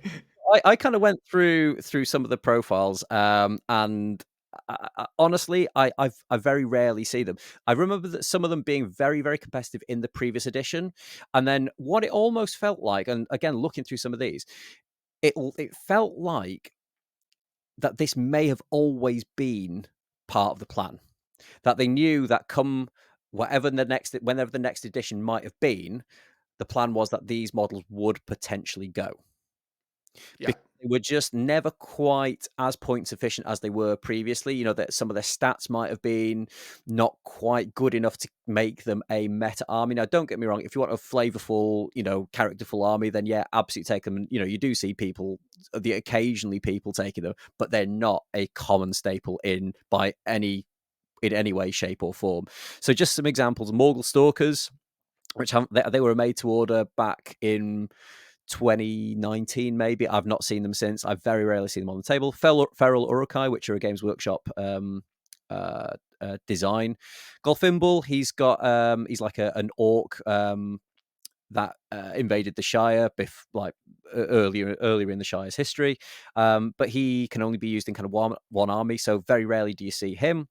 S1: I kind of went through some of the profiles, and honestly, I very rarely see them. I remember that some of them being very, very competitive in the previous edition, and then what it almost felt like, and again looking through some of these, it felt like that this may have always been part of the plan. That they knew that come whenever the next edition might have been, the plan was that these models would potentially go.
S2: Yeah.
S1: Because they were just never quite as point sufficient as they were previously. That some of their stats might have been not quite good enough to make them a meta army. Now, don't get me wrong, if you want a flavorful, characterful army, then yeah, absolutely take them. And you do see occasionally people taking them, but they're not a common staple in any way, shape, or form. So just some examples: Morgul Stalkers, which they were made to order back in 2019, maybe. I've not seen them since. I've very rarely seen them on the table. Feral Urukai, which are a Games Workshop design. Golfimble, he's like an orc that invaded the Shire, earlier in the Shire's history. But he can only be used in kind of one army, so very rarely do you see him.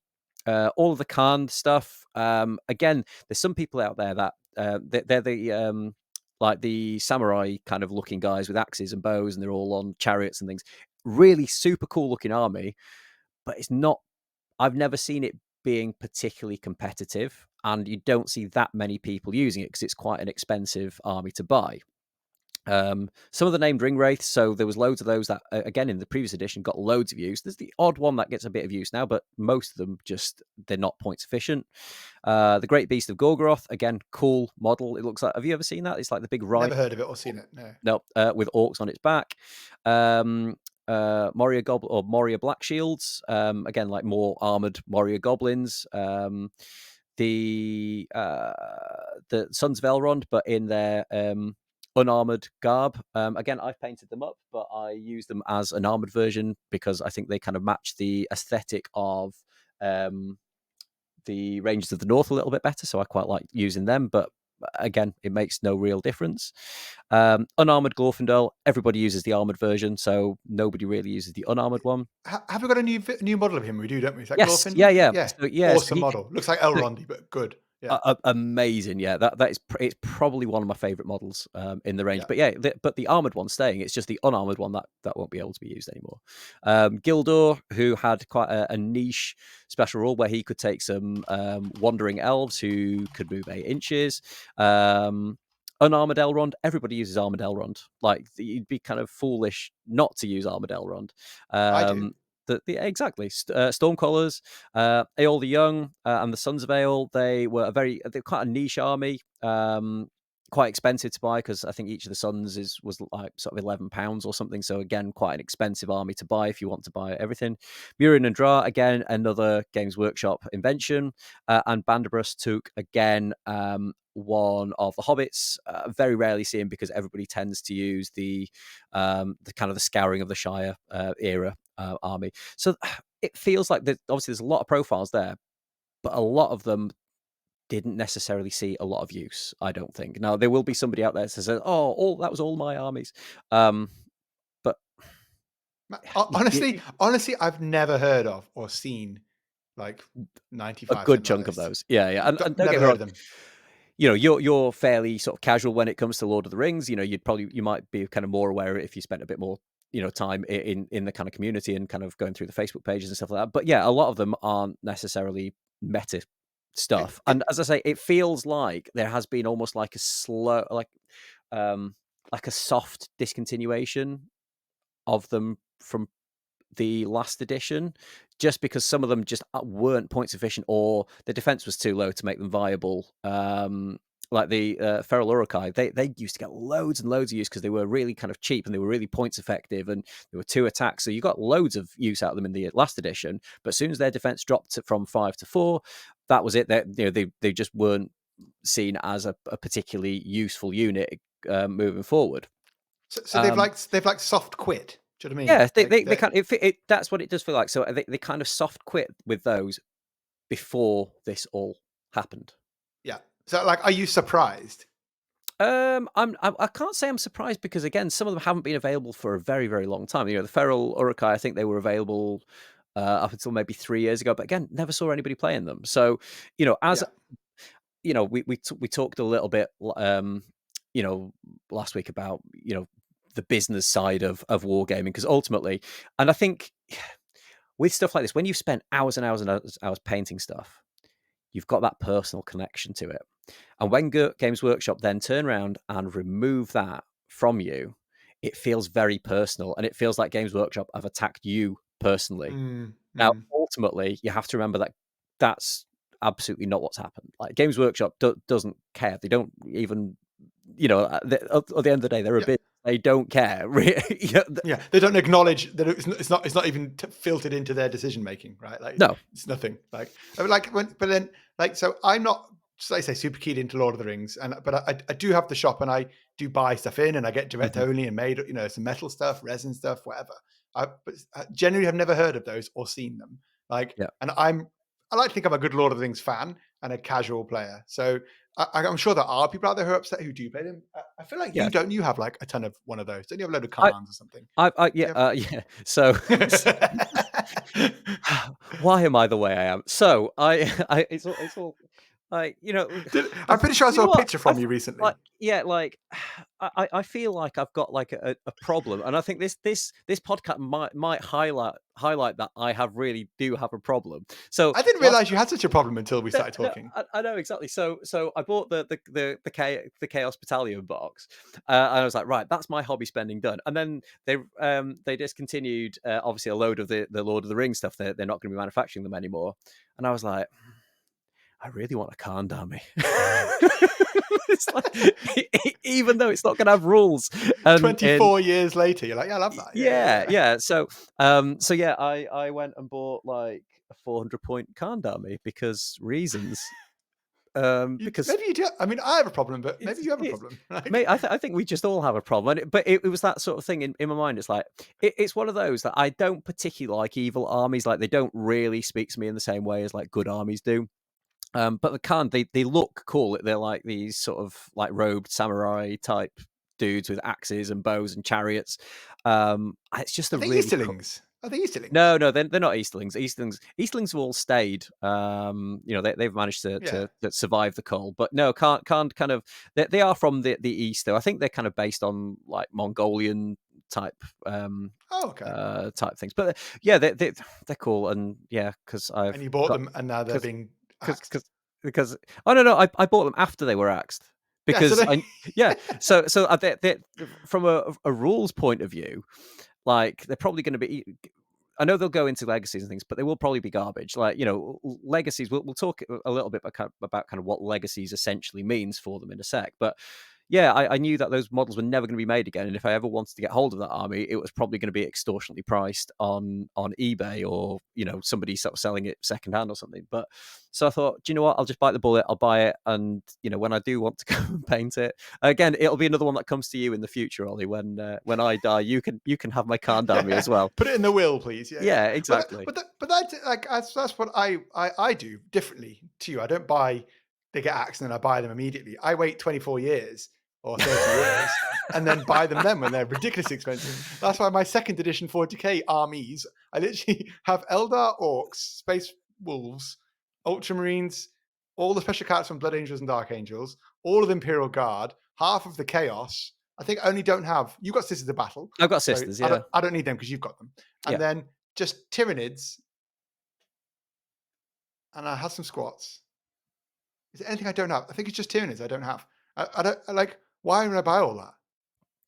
S1: All of the Khan stuff. Again, there's some people out there that they're the like the samurai kind of looking guys with axes and bows, and they're all on chariots and things. Really super cool looking army, but it's not. I've never seen it being particularly competitive, and you don't see that many people using it because it's quite an expensive army to buy. Some of the named ring wraiths, so there was loads of those that, again, in the previous edition, got loads of use. There's the odd one that gets a bit of use now, but most of them they're not point sufficient. The Great Beast of Gorgoroth, again, cool model. It looks like. Have you ever seen that? It's like the big rhino.
S2: Never heard of it or seen it. No.
S1: No, with orcs on its back. Moria Black Shields. Again, like more armored Moria goblins. The Sons of Elrond, but in their unarmored garb. Again, I've painted them up, but I use them as an armored version because I think they kind of match the aesthetic of the Rangers of the North a little bit better. So I quite like using them, but again, it makes no real difference. Unarmored Glorfindel, everybody uses the armored version, so nobody really uses the unarmored one.
S2: Have we got a new model of him? We do, don't we? Is that
S1: Yes, yeah,
S2: Glorfindel?
S1: yeah.
S2: Yeah.
S1: So
S2: Awesome
S1: he
S2: model. Looks like
S1: so
S2: Elrondy, but good. Yeah.
S1: Amazing, yeah. It's probably one of my favorite models in the range.
S2: Yeah.
S1: But yeah, but the armored one's staying. It's just the unarmored one that won't be able to be used anymore. Gildor, who had quite a niche special rule where he could take some wandering elves who could move 8 inches. Unarmored Elrond. Everybody uses armored Elrond. Like you'd be kind of foolish not to use armored Elrond.
S2: I do.
S1: Exactly. Stormcallers, Aeol the Young, and the Sons of Aeol. They're quite a niche army. Quite expensive to buy because I think each of the sons was like sort of £11 or something. So again, quite an expensive army to buy if you want to buy everything. Murin and Dra, again, another Games Workshop invention, and Banderbus took again one of the Hobbits. Very rarely see him because everybody tends to use the kind of the Scouring of the Shire era army. So it feels like obviously there's a lot of profiles there, but a lot of them didn't necessarily see a lot of use, I don't think. Now, there will be somebody out there that says, "Oh, all that was all my armies." Um, but you
S2: Honestly, I've never heard of or seen like
S1: a
S2: 95%
S1: good
S2: of my
S1: chunk of
S2: list.
S1: those. Yeah, yeah, and don't
S2: Never
S1: get me
S2: heard
S1: wrong,
S2: of them.
S1: you're fairly sort of casual when it comes to Lord of the Rings. You might be kind of more aware if you spent a bit more, time in the kind of community and kind of going through the Facebook pages and stuff like that. But yeah, a lot of them aren't necessarily meta
S2: It,
S1: stuff. And
S2: it,
S1: as I say, it feels like there has been almost like a slow, um, like a soft discontinuation of them from the last edition, just because some of them just weren't points efficient, or the defense was too low to make them viable. Like the feral urukai, they used to get loads and loads of use because they were really kind of cheap and they were really points effective, and there were 2 attacks, so you got loads of use out of them in the last edition. But as soon as their defense dropped from 5 to 4, that was it. They just weren't seen as a particularly useful unit moving forward.
S2: so
S1: Um,
S2: they've like soft quit. Do you know what I mean?
S1: yeah,
S2: Like
S1: they
S2: that.
S1: kind it that's what it does feel like. So they kind of soft quit with those before this all happened.
S2: Yeah. So like, are you surprised?
S1: I can't say I'm surprised because again, some of them haven't been available for a very, very long time. The feral urukai, I think they were available up until maybe 3 years ago, but again, never saw anybody playing them. So, as
S2: Yeah.
S1: we talked a little bit, you know, last week about the business side of wargaming, because ultimately, and I think with stuff like this, when you've spent hours and hours and hours painting stuff, you've got that personal connection to it. And when Games Workshop then turn around and remove that from you, it feels very personal, and it feels like Games Workshop have attacked you personally.
S2: Mm,
S1: Now,
S2: mm.
S1: ultimately, you have to remember that that's absolutely not what's happened. Like Games Workshop doesn't care. They don't even, at the end of the day, they're a
S2: Yeah.
S1: bit. They don't care.
S2: Yeah, they don't acknowledge that it's not even filtered into their decision making, right? Like
S1: No.
S2: it's nothing. But then so I'm not, like I say, super keyed into Lord of the Rings, but I do have the shop and I do buy stuff in and I get direct
S1: Mhm.
S2: only and made some metal stuff, resin stuff, whatever. But I generally have never heard of those or seen them.
S1: Yeah.
S2: And I like to think I'm a good Lord of the Rings fan and a casual player. So I'm sure there are people out there who are upset who do play them. I feel like
S1: Yeah.
S2: you have like a ton of one of those. Don't you have a load of
S1: I
S2: Khans or something?
S1: yeah,
S2: Do you
S1: yeah. So
S2: have?
S1: why am I the way I am? So it's all like,
S2: I'm pretty sure I
S1: you
S2: saw
S1: know
S2: a
S1: what?
S2: picture
S1: I
S2: from you recently.
S1: like, yeah, like I feel like I've got like a problem, and I think this podcast might highlight that I really do have a problem. So
S2: I didn't
S1: last
S2: realize you had such a problem until we
S1: no,
S2: started
S1: no,
S2: talking.
S1: I know exactly. So I bought the Chaos Battalion box, and I was like, right, that's my hobby spending done. And then they discontinued obviously a load of the Lord of the Rings stuff. They're not going to be manufacturing them anymore. And I was like, I really want a Khan dummy. It's like, even though it's not going to have rules, and
S2: 24 years later, you're like, yeah, I love that. Yeah, yeah,
S1: yeah,
S2: yeah.
S1: yeah. So yeah, I went and bought like a 400 point Khan dummy because reasons. Because
S2: Maybe you do. I mean, I have a problem, but maybe
S1: it's
S2: you have a
S1: it's
S2: problem. Like,
S1: mate, I think we just all have a problem, but it was that sort of thing in my mind. It's like it's one of those that I don't particularly like evil armies. Like they don't really speak to me in the same way as like good armies do. But the Khan, they look cool. They're like these sort of like robed samurai type dudes with axes and bows and chariots. It's just
S2: are
S1: a
S2: they
S1: really cool.
S2: Easterlings? Are they Easterlings?
S1: No, no, they're not Easterlings. Easterlings have all stayed. They've managed
S2: Yeah.
S1: to survive the cold, but no, can't kind of. They are from the east, though. I think they're kind of based on like Mongolian type
S2: Oh, okay.
S1: type things. But yeah, they're cool, and yeah, because
S2: And
S1: I've
S2: you bought
S1: got
S2: them, and now they're
S1: because
S2: being
S1: because
S2: axed.
S1: because because oh no, I bought them after they were axed
S2: Yeah. So
S1: because
S2: they.
S1: I yeah. So they from a rules point of view, like they're probably going to be. I know they'll go into legacies and things, but they will probably be garbage. Like legacies. We'll talk a little bit about kind of what legacies essentially means for them in a sec. But Yeah, I knew that those models were never going to be made again, and if I ever wanted to get hold of that army, it was probably going to be extortionately priced on eBay, or somebody sort of selling it secondhand or something. But so I thought, do you know what? I'll just bite the bullet. I'll buy it, and when I do want to go and paint it again, it'll be another one that comes to you in the future, Ollie. When I die, you can have my Khan army
S2: Yeah,
S1: as well.
S2: put it in the will, please. Yeah, yeah.
S1: Yeah,
S2: But that,
S1: exactly.
S2: but that's like that's what I do differently to you. I don't buy they get axed and then I buy them immediately. I wait 24 years or 30 years and then buy them then when they're ridiculously expensive. That's why my second edition 40k armies, I literally have Eldar Orcs, Space Wolves, Ultramarines, all the special characters from Blood Angels and Dark Angels, all of the Imperial Guard, half of the Chaos. I think I only don't have you got Sisters of Battle,
S1: I've got
S2: so
S1: sisters.
S2: I don't
S1: Yeah,
S2: I don't need them because you've got them. And
S1: yeah.
S2: then just Tyranids, and I have some squats. Is there anything I don't have? I think it's just Tyranids I don't have. I don't like. Why would I buy all that?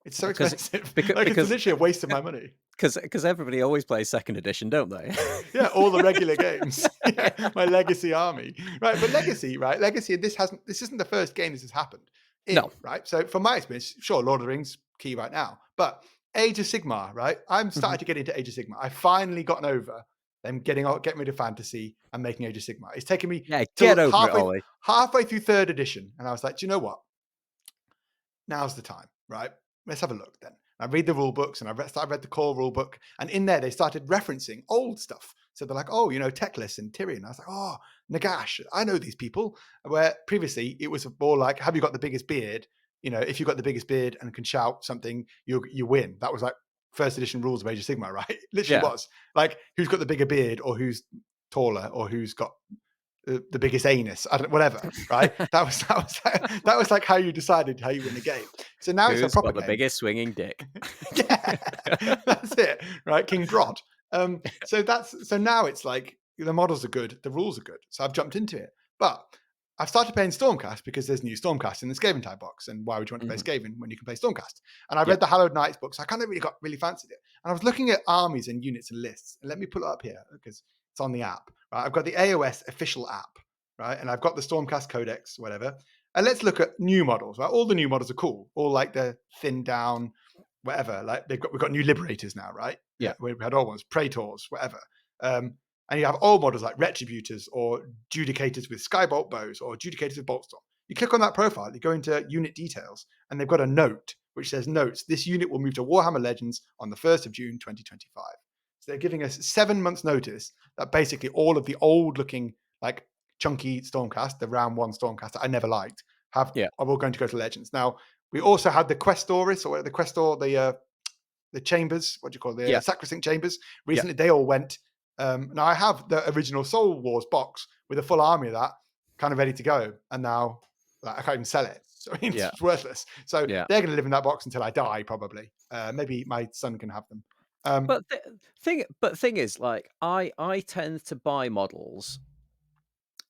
S2: It's so
S1: Because
S2: expensive.
S1: because
S2: Like it's
S1: because
S2: literally a waste of my money.
S1: because everybody always plays second edition, don't they?
S2: Yeah, all the regular games. Yeah,
S1: Yeah.
S2: my legacy army. Right, but legacy, right? Legacy. This isn't the first game this has happened in,
S1: No.
S2: right? So from my experience, sure, Lord of the Rings key right now, but Age of Sigmar, right? I'm
S1: Mhm.
S2: starting to get into Age of Sigmar. I've finally gotten over them getting rid of fantasy and making Age of Sigmar. It's taken me
S1: Yeah, get
S2: till
S1: over it, Ollie.
S2: halfway through third edition, and I was like, do you know what? Now's the time, right? Let's have a look then. I read the rule books and I read the core rule book, and in there they started referencing old stuff. So they're like, oh, Teclis and Tyrion. I was like, oh, Nagash, I know these people. Where previously it was more like, have you got the biggest beard? If you've got the biggest beard and can shout something, you win. That was like first edition rules of Age of Sigmar, right? It literally
S1: Yeah.
S2: was like who's got the bigger beard or who's taller or who's got the biggest anus, I don't, whatever, right? That was like how you decided how you win the game. So now it's a
S1: Who's
S2: proper
S1: got the
S2: game.
S1: biggest swinging dick?
S2: Yeah, that's it, right? King Brod. So now it's like the models are good, the rules are good. So I've jumped into it, but I've started playing Stormcast because there's new Stormcast in the Skaven type box, and why would you want to play
S1: Mhm.
S2: Skaven when you can play Stormcast? And I
S1: Yeah.
S2: read the Hallowed Knights book, so I kind of really fancied it. And I was looking at armies and units and lists, and let me pull it up here because it's on the app. Right? I've got the AOS official app, right, and I've got the Stormcast Codex, whatever. And let's look at new models. Right, all the new models are cool, all like the thinned down whatever. Like we've got new liberators now, right?
S1: Yeah.
S2: We had old ones, praetors, whatever. And you have old models like retributors or judicators with skybolt bows or judicators with boltstorm. You click on that profile, you go into unit details, and they've got a note which says, "Notes: This unit will move to Warhammer Legends on the 1st of June, 2025." So they're giving us 7 months' notice that basically all of the old-looking, like chunky Stormcast, the round one Stormcast that I never liked,
S1: Yeah.
S2: are all going to go to Legends. Now we also had the Questoris or the Questor, the chambers, what do you call it, the
S1: Yeah.
S2: sacrosanct chambers.
S1: Yeah.
S2: Recently, they all went. Now I have the original Soul Wars box with a full army of that, kind of ready to go, and now like, I can't even sell it. So I mean,
S1: Yeah.
S2: it's worthless. So
S1: Yeah.
S2: they're going to live in that box until I die, probably. Maybe my son can have them. Um,
S1: But thing is, like, I tend to buy models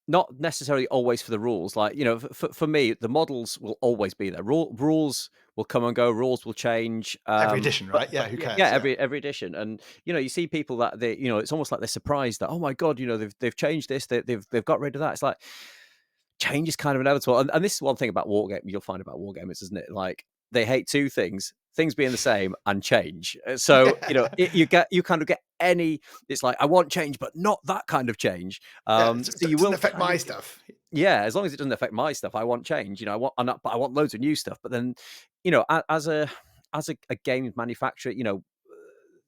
S1: not necessarily always for the rules. Like, for me, the models will always be there. Rules will come and go. Rules will change.
S2: every edition,
S1: But
S2: right? Yeah, who
S1: yeah,
S2: cares? Yeah,
S1: every edition, and you see people that it's almost like they're surprised that, oh my god, they've changed this. They've got rid of that. It's like change is kind of inevitable. And this is one thing about wargame you'll find about wargamers, isn't it? Like they hate two things: things being the same and change. So
S2: yeah,
S1: you kind of get any. It's like I want change, but not that kind of change.
S2: yeah.
S1: So
S2: It
S1: you
S2: doesn't
S1: will
S2: affect
S1: kind
S2: my
S1: of
S2: stuff.
S1: yeah, as long as it doesn't affect my stuff, I want change. I want, but I want loads of new stuff. But then, as a game manufacturer,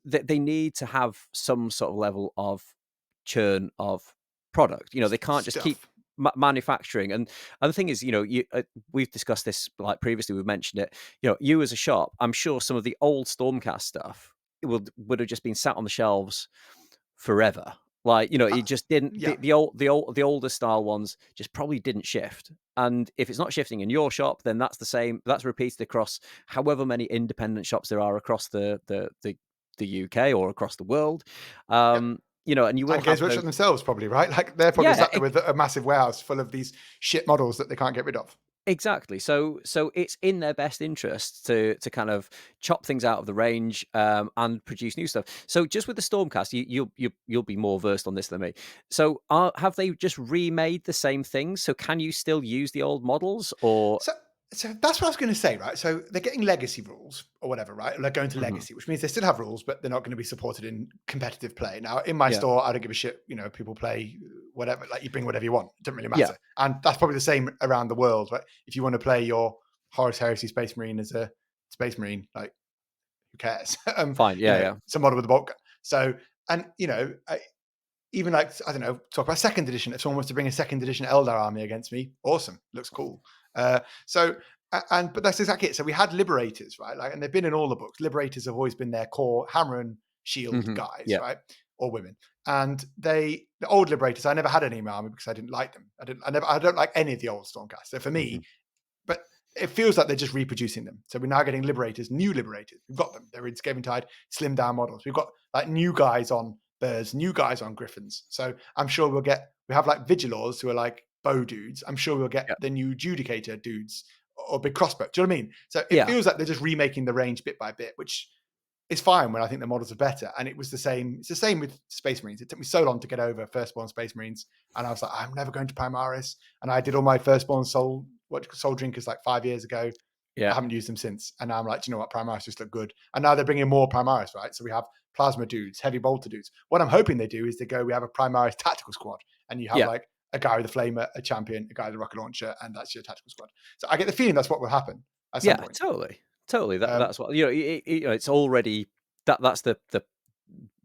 S1: they need to have some sort of level of churn of product. They can't just keep
S2: Stuff.
S1: manufacturing. And the thing is, we've discussed this like previously. We've mentioned it. You as a shop, I'm sure some of the old Stormcast stuff would have just been sat on the shelves forever. Like,
S2: Uh,
S1: it just didn't
S2: yeah,
S1: the older style ones just probably didn't shift. And if it's not shifting in your shop, then that's the same. That's repeated across however many independent shops there are across the UK or across the world.
S2: yeah.
S1: And you will
S2: And
S1: have
S2: Games Workshop
S1: those.
S2: themselves, probably, right? Like they're probably
S1: Yeah,
S2: sat there with a massive warehouse full of these shit models that they can't get rid of.
S1: exactly. So it's in their best interest to kind of chop things out of the range, and produce new stuff. So just with the Stormcast, you'll be more versed on this than me. So have they just remade the same things? So can you still use the old models or?
S2: So So that's what I was going to say, right? So they're getting legacy rules or whatever, right? Or they're going to
S1: Mhm.
S2: legacy, which means they still have rules, but they're not going to be supported in competitive play. Now, in my
S1: Yeah.
S2: store, I don't give a shit. People play whatever, like you bring whatever you want. It doesn't really
S1: Yeah.
S2: matter. And that's probably the same around the world, right? If you want to play your Horus Heresy Space Marine as a Space Marine, like who cares?
S1: Fine. Yeah, yeah.
S2: It's a model with a bolt gun. So, and even like I don't know, talk about second edition. If someone wants to bring a second edition Eldar army against me, awesome, looks cool. So and but that's exactly it. So we had liberators, right? Like, and they've been in all the books. Liberators have always been their core hammer and shield
S1: Mhm.
S2: guys,
S1: Yeah.
S2: right? Or women. And the old liberators, I never had any in my army because I didn't like them. I don't like any of the old Stormcast. So for
S1: Mhm.
S2: me, but it feels like they're just reproducing them. So we're now getting liberators, new liberators. We've got them. They're in Skaven Tide, slim down models. We've got like new guys on Bears, new guys on Griffins. So I'm sure we have like Vigilors who are like bow dudes. I'm sure we'll get
S1: Yeah.
S2: the new Judicator dudes or big crossbow. Do you know what I mean? So it
S1: Yeah.
S2: feels like they're just remaking the range bit by bit, which is fine when I think the models are better. And it was the same. It's the same with Space Marines. It took me so long to get over Firstborn Space Marines, and I was like, I'm never going to Primaris. And I did all my Firstborn Soul Drinkers like 5 years ago. I
S1: Yeah.
S2: haven't used them since. And now I'm like, do you know what? Primaris just look good. And now they're bringing more Primaris, right? So we have plasma dudes, heavy bolter dudes. What I'm hoping they do is we have a Primaris tactical squad, and you have
S1: Yeah.
S2: like a guy with a flamer, a champion, a guy with a rocket launcher, and that's your tactical squad. So I get the feeling that's what will happen at some
S1: Yeah.
S2: point.
S1: Totally. Totally.
S2: Um,
S1: That's what it's already that's the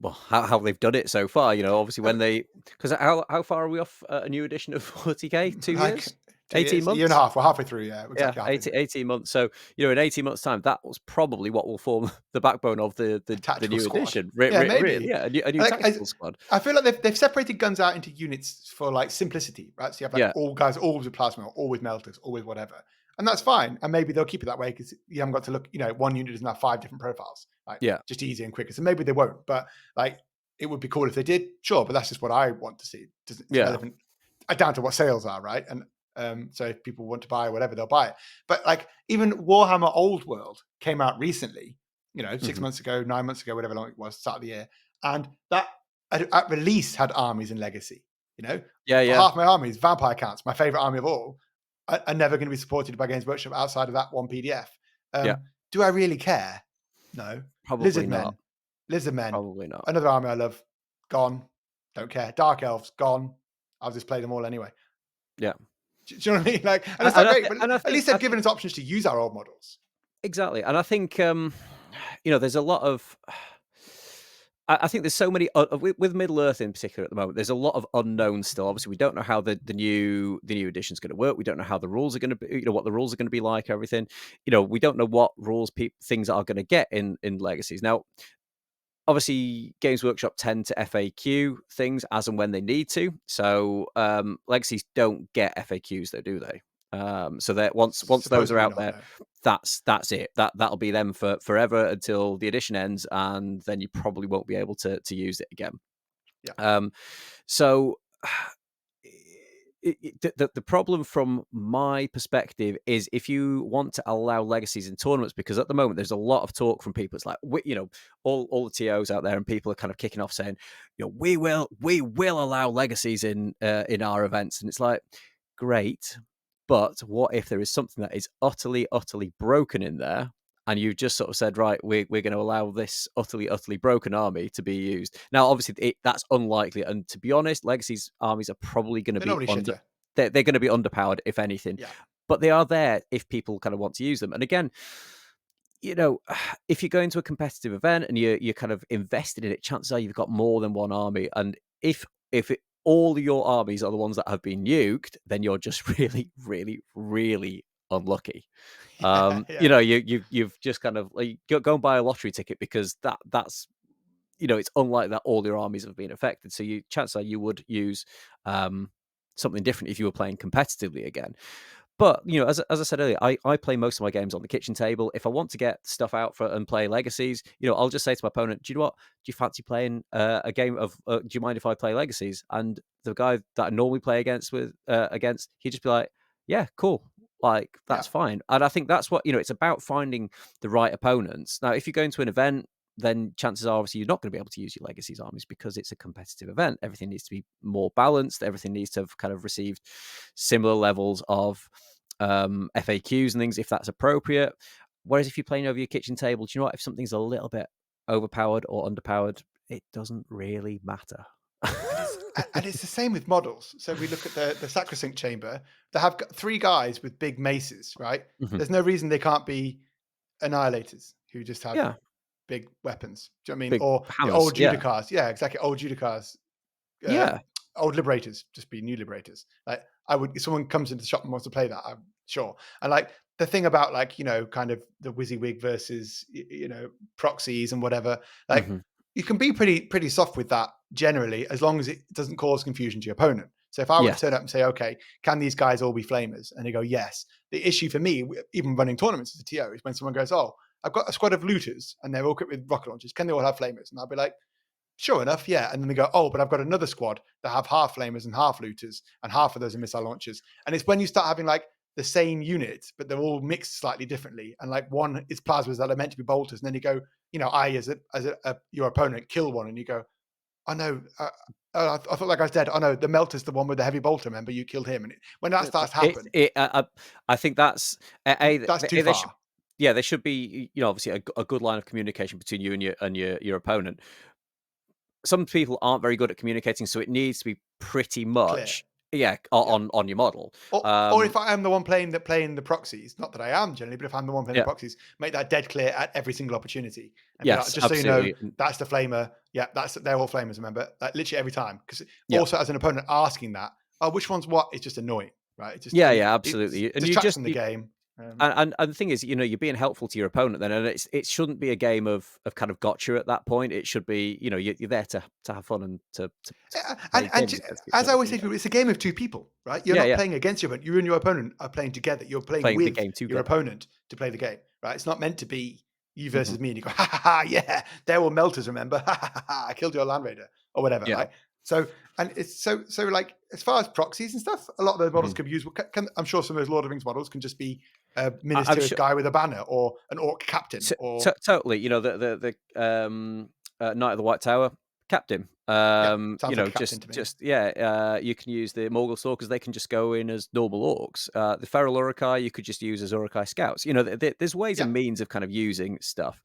S1: well, how they've done it so far. Obviously when they because how far are we off a new edition of 40K? 2
S2: like
S1: years?
S2: 2 years,
S1: 18
S2: a year and a
S1: months?
S2: half. We're halfway through. Yeah, we're
S1: Yeah,
S2: exactly halfway
S1: 18,
S2: through.
S1: 18 months. So, in 18 months' time, that was probably what will form the backbone of the
S2: A
S1: the
S2: tactical
S1: new
S2: squad.
S1: edition.
S2: Yeah,
S1: Really,
S2: maybe.
S1: yeah, a new
S2: Like
S1: tactical squad.
S2: I feel like they've separated guns out into units for like simplicity, right? So you have like
S1: Yeah,
S2: all guys, all with plasma, all with melters, all with whatever, and that's fine. And maybe they'll keep it that way because you haven't got to look. One unit doesn't have 5 different profiles, like
S1: yeah,
S2: just easier and quicker. So maybe they won't, but like it would be cool if they did. Sure, but that's just what I want to see. It's
S1: yeah.
S2: relevant down to what sales are, right? And so if people want to buy whatever, they'll buy it. But like even Warhammer Old World came out recently, 6
S1: Mhm.
S2: months ago, 9 months ago, whatever long it was, start of the year, and that at release had armies in Legacy.
S1: Yeah,
S2: For
S1: yeah,
S2: half my armies, Vampire Counts, my favorite army of all, are never going to be supported by Games Workshop outside of that one PDF.
S1: yeah.
S2: Do I really care? No.
S1: Probably
S2: Lizard
S1: not.
S2: Men, Lizard Men,
S1: Probably not.
S2: another army I love, gone. Don't care. Dark Elves, gone. I'll just play them all anyway.
S1: Yeah,
S2: Do you know what I mean? Like, and it's
S1: and
S2: not
S1: I
S2: great,
S1: think
S2: but
S1: and I
S2: at
S1: think
S2: least
S1: I
S2: they've given
S1: think
S2: us options to use our old models.
S1: exactly, and I think there's a lot of. I think there's so many with Middle Earth in particular at the moment. There's a lot of unknowns still. Obviously, we don't know how the new edition is going to work. We don't know how the rules are going to be. What the rules are going to be like. Everything. We don't know what rules things are going to get in legacies. Now, obviously, Games Workshop tend to FAQ things as and when they need to. So legacies don't get FAQs, though, do they? So that once those are
S2: Supposedly
S1: out
S2: not,
S1: there,
S2: no.
S1: that's it. That'll be them for forever until the edition ends, and then you probably won't be able to use it again.
S2: Yeah.
S1: Um, so the problem from my perspective is if you want to allow legacies in tournaments, because at the moment there's a lot of talk from people. It's like all the TOs out there, and people are kind of kicking off saying, we will allow legacies in our events, and it's like great, but what if there is something that is utterly broken in there? And you just sort of said, right, we're going to allow this utterly broken army to be used. Now, obviously, that's unlikely. And to be honest, Legacy's armies are probably going to
S2: They're
S1: be
S2: normally shitter.
S1: they're going to be underpowered, if anything.
S2: Yeah.
S1: But they are there if people kind of want to use them. And again, you know, if you're going to a competitive event and you're kind of invested in it, chances are you've got more than one army. And if all your armies are the ones that have been nuked, then you're just really unlucky.
S2: Yeah. Yeah.
S1: You've just kind of like go and buy a lottery ticket because that's it's unlikely that all your armies have been affected. So chances are you would use something different if you were playing competitively again. But as I said earlier, I play most of my games on the kitchen table. If I want to get stuff out for and play legacies, I'll just say to my opponent, "Do you know what? Do you fancy playing a game of? Do you mind if I play legacies?" And the guy that I normally play against, he'd just be like, "Yeah, cool." Like
S2: Yeah.
S1: that's fine. And I think that's what it's about, finding the right opponents. Now, if you go into an event, then chances are obviously you're not going to be able to use your legacies armies because it's a competitive event. Everything needs to be more balanced. Everything needs to have kind of received similar levels of FAQs and things if that's appropriate. Whereas if you're playing over your kitchen table, do you know what? If something's a little bit overpowered or underpowered, it doesn't really matter.
S2: And it's the same with models. So we look at the sacrosanct chamber. They have three guys with big maces, right?
S1: Mhm.
S2: There's no reason they can't be annihilators who just have
S1: Yeah,
S2: big weapons. Do you know what I mean?
S1: big
S2: Or the
S1: hammers.
S2: old
S1: Yeah,
S2: Judicars. Yeah, exactly. Old Judicars, uh,
S1: yeah.
S2: old liberators, just be new liberators. Like I would, if someone comes into the shop and wants to play that, I'm sure. And like the thing about like kind of the WYSIWYG versus proxies and whatever, like
S1: Mhm.
S2: you can be pretty soft with that generally, as long as it doesn't cause confusion to your opponent. So if I were to
S1: Yes.
S2: turn up and say, okay, can these guys all be flamers? And they go, yes. The issue for me, even running tournaments as a TO, is when someone goes, oh, I've got a squad of looters and they're all equipped with rocket launchers. Can they all have flamers? And I'll be like, sure enough, yeah. And then they go, oh, but I've got another squad that have half flamers and half looters, and half of those are missile launchers. And it's when you start having like the same units, but they're all mixed slightly differently. And like one is plasmas that are meant to be bolters, and then you go, I as your opponent kill one, and you go, oh no, I thought that guy's dead. Oh no, the melter's the one with the heavy bolter. Remember, you killed him. And when that starts to
S1: It's
S2: happen,
S1: it. I think that's
S2: that's too
S1: there should,
S2: far.
S1: yeah, there should be, obviously a good line of communication between you and your opponent. Some people aren't very good at communicating, so it needs to be pretty
S2: Clear.
S1: much, yeah,
S2: Yeah.
S1: on your model.
S2: Or if I am the one playing the proxies, not that I am generally, but if I'm the one playing the
S1: Yeah,
S2: proxies, make that dead clear at every single opportunity and be like,
S1: yes,
S2: just so you know,
S1: absolutely,
S2: that's the flamer. Yeah, they're all flamers. Remember, like literally every time. Because
S1: yeah,
S2: also as an opponent asking that, oh, which one's what? It's just annoying, right?
S1: yeah, yeah,
S2: It
S1: absolutely, and you
S2: distracts
S1: just
S2: from the
S1: you,
S2: game.
S1: and the thing is, you're being helpful to your opponent then, and it shouldn't be a game of kind of gotcha at that point. It should be, you're there to have fun and to
S2: And
S1: play games against each
S2: as I
S1: other.
S2: always
S1: So
S2: say to
S1: yeah,
S2: people, it's a game of two people, right? You're
S1: yeah,
S2: not
S1: yeah,
S2: playing against your opponent. You and your opponent are playing together. You're playing
S1: playing the
S2: with
S1: game
S2: your
S1: together.
S2: opponent to play the game, right? It's not meant to be you
S1: Hmm.
S2: versus me and you go, ha ha ha, yeah, there were melters, remember? Ha ha ha, ha, I killed your land raider or whatever,
S1: Yeah.
S2: right? So, and it's so like as far as proxies and stuff, a lot of those models
S1: Mhm.
S2: can be used. I'm sure some of those Lord of the Rings models can just be a
S1: I'm
S2: minister's
S1: sure.
S2: guy with a banner or an orc captain or
S1: Totally, Knight of the White Tower captain.
S2: yeah, sounds like a captain to me.
S1: Just yeah, you can use the Morgul Stalkers. They can just go in as normal orcs. The Feral Uruk-hai you could just use as Uruk-hai scouts. There's ways
S2: Yeah.
S1: and means of kind of using stuff.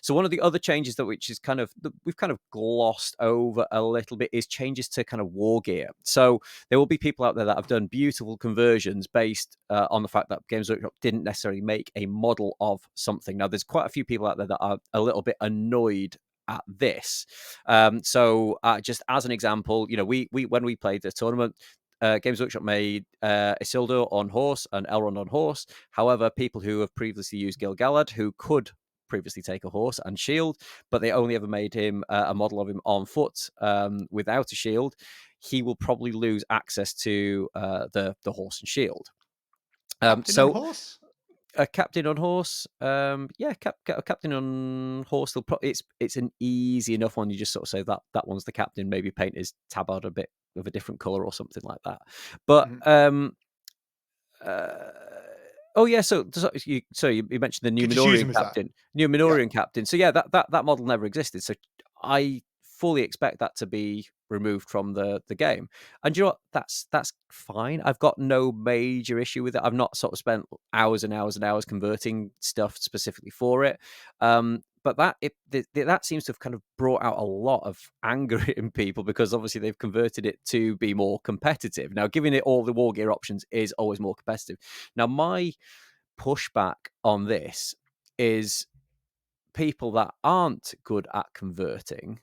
S1: So one of the other changes that which is kind of we've kind of glossed over a little bit is changes to kind of war gear. So there will be people out there that have done beautiful conversions based on the fact that Games Workshop didn't necessarily make a model of something. Now, there's quite a few people out there that are a little bit annoyed at this. Just as an example, we when we played the tournament, Games Workshop made Isildur on horse and Elrond on horse. However, people who have previously used Gil-galad, who could previously take a horse and shield, but they only ever made him a model of him on foot without a shield, he will probably lose access to the horse and shield.
S2: Captain on
S1: So
S2: horse.
S1: a captain on horse, yeah, a captain on horse. It's an easy enough one. You just sort of say that one's the captain. Maybe paint his tabard a bit of a different color or something like that. But
S2: Mhm.
S1: uh, oh yeah, you mentioned the
S2: Could just use him as that.
S1: New
S2: Yeah.
S1: Numenorean captain. So yeah, that model never existed. So I fully expect that to be removed from the game. And you know what? That's fine. I've got no major issue with it. I've not sort of spent hours and hours and hours converting stuff specifically for it. But that seems to have kind of brought out a lot of anger in people because obviously they've converted it to be more competitive. Now, giving it all the war gear options is always more competitive. Now, my pushback on this is people that aren't good at converting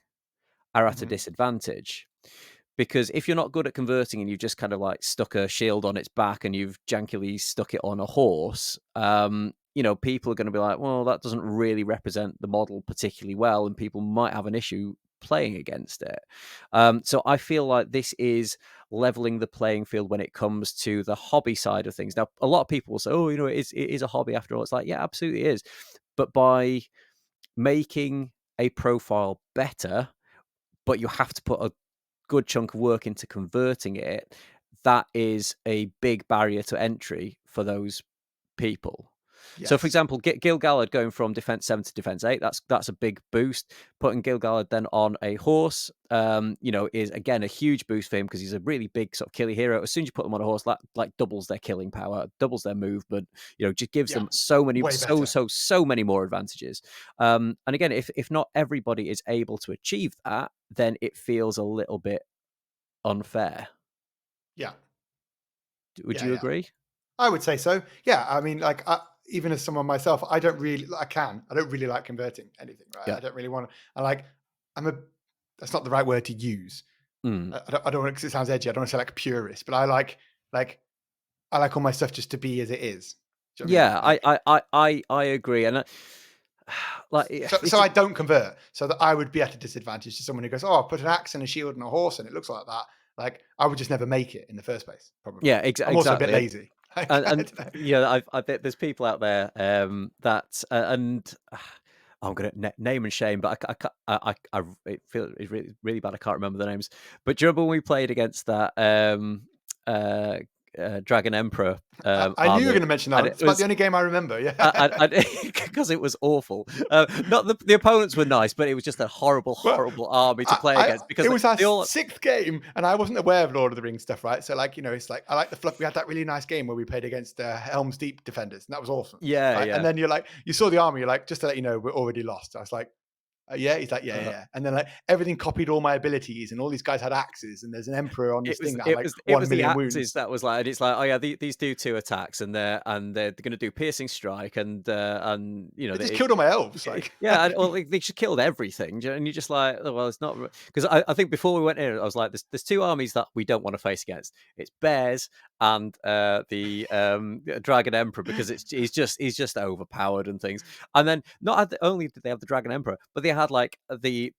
S1: are at a
S2: Mhm.
S1: disadvantage. Because if you're not good at converting and you've just kind of like stuck a shield on its back and you've jankily stuck it on a horse, people are going to be like, well, that doesn't really represent the model particularly well, and people might have an issue playing against it. So I feel like this is leveling the playing field when it comes to the hobby side of things. Now, a lot of people will say, oh, it is a hobby after all. It's like, yeah, absolutely it is. But by making a profile better, but you have to put a good chunk of work into converting it, that is a big barrier to entry for those people. So, for
S2: Yes.
S1: example, Gil-galad going from defense 7 to defense 8, that's a big boost. Putting Gil-galad then on a horse, is again a huge boost for him because he's a really big sort of killer hero. As soon as you put them on a horse, that like doubles their killing power, doubles their movement. Just gives
S2: Yeah.
S1: them so many,
S2: Way better.
S1: so many more advantages. And again, if not everybody is able to achieve that, then it feels a little bit unfair.
S2: Yeah.
S1: Would
S2: Yeah.
S1: you
S2: Yeah.
S1: agree?
S2: I would say so. Yeah. I mean, like, even as someone myself, I don't really, I don't really like converting anything, right?
S1: Yeah.
S2: I don't really want to, I like, I'm a, that's not the right word to use.
S1: Mm.
S2: I don't want, because it sounds edgy. I don't want to say like purist, but like, I like all my stuff just to be as it is. Do you know what I mean?
S1: Yeah,
S2: Like,
S1: I agree, and like
S2: so I don't convert, so that I would be at a disadvantage to someone who goes, "Oh, I'll put an axe and a shield and a horse, and it looks like that." Like, I would just never make it in the first place, probably.
S1: yeah,
S2: I'm also a bit
S1: exactly, and
S2: lazy. Like,
S1: and
S2: I
S1: and
S2: don't know.
S1: I bet there's people out there that and I'm gonna name and shame, but it feel it's really really bad. I can't remember the names. But do you remember when we played against that uh, Dragon Emperor
S2: I knew you were
S1: army,
S2: going to mention
S1: and
S2: that.
S1: it
S2: It's about the
S1: was
S2: only game I remember. Yeah.
S1: because it was awful. Not the opponents were nice, but it was just a horrible,
S2: But
S1: horrible army to play against because
S2: it was our
S1: they all.
S2: sixth game, and I wasn't aware of Lord of the Rings stuff, right? So, like, it's like I like the fluff. We had that really nice game where we played against Helm's Deep defenders, and that was awesome,
S1: Yeah,
S2: right? And
S1: yeah.
S2: then you're like, you saw the army, you're like, just to let you know, we're already lost. I was like, yeah. He's like, yeah, yeah,
S1: Uh,
S2: yeah. And then like everything copied all my abilities, and all these guys had axes, and there's an emperor on
S1: It
S2: this thing
S1: was
S2: that had
S1: it
S2: like
S1: was it
S2: one
S1: was the
S2: million
S1: axes
S2: wounds.
S1: that was like, and it's like, oh yeah, these do two attacks, and they're going to do piercing strike, and
S2: It just killed all my elves. Like,
S1: yeah, and, well, they just killed everything, and you're just like, oh, well, it's not because I think before we went in, I was like, there's two armies that we don't want to face against. It's bears and the Dragon Emperor because he's just overpowered and things. And then only did they have the Dragon Emperor, but they had like
S2: that
S1: the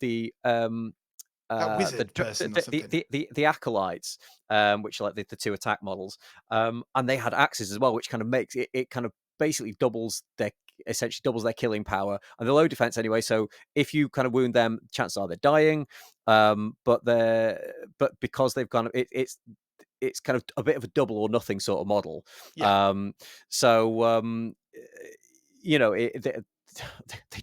S2: wizard
S1: dr-
S2: person or something.
S1: the acolytes, which are like the two attack models, and they had axes as well, which kind of makes it. It kind of basically essentially doubles their killing power and the low defense anyway. So if you kind of wound them, chances are they're dying. But because they've gone, it's kind of a bit of a double or nothing sort of model.
S2: Yeah,
S1: Um, so you know, they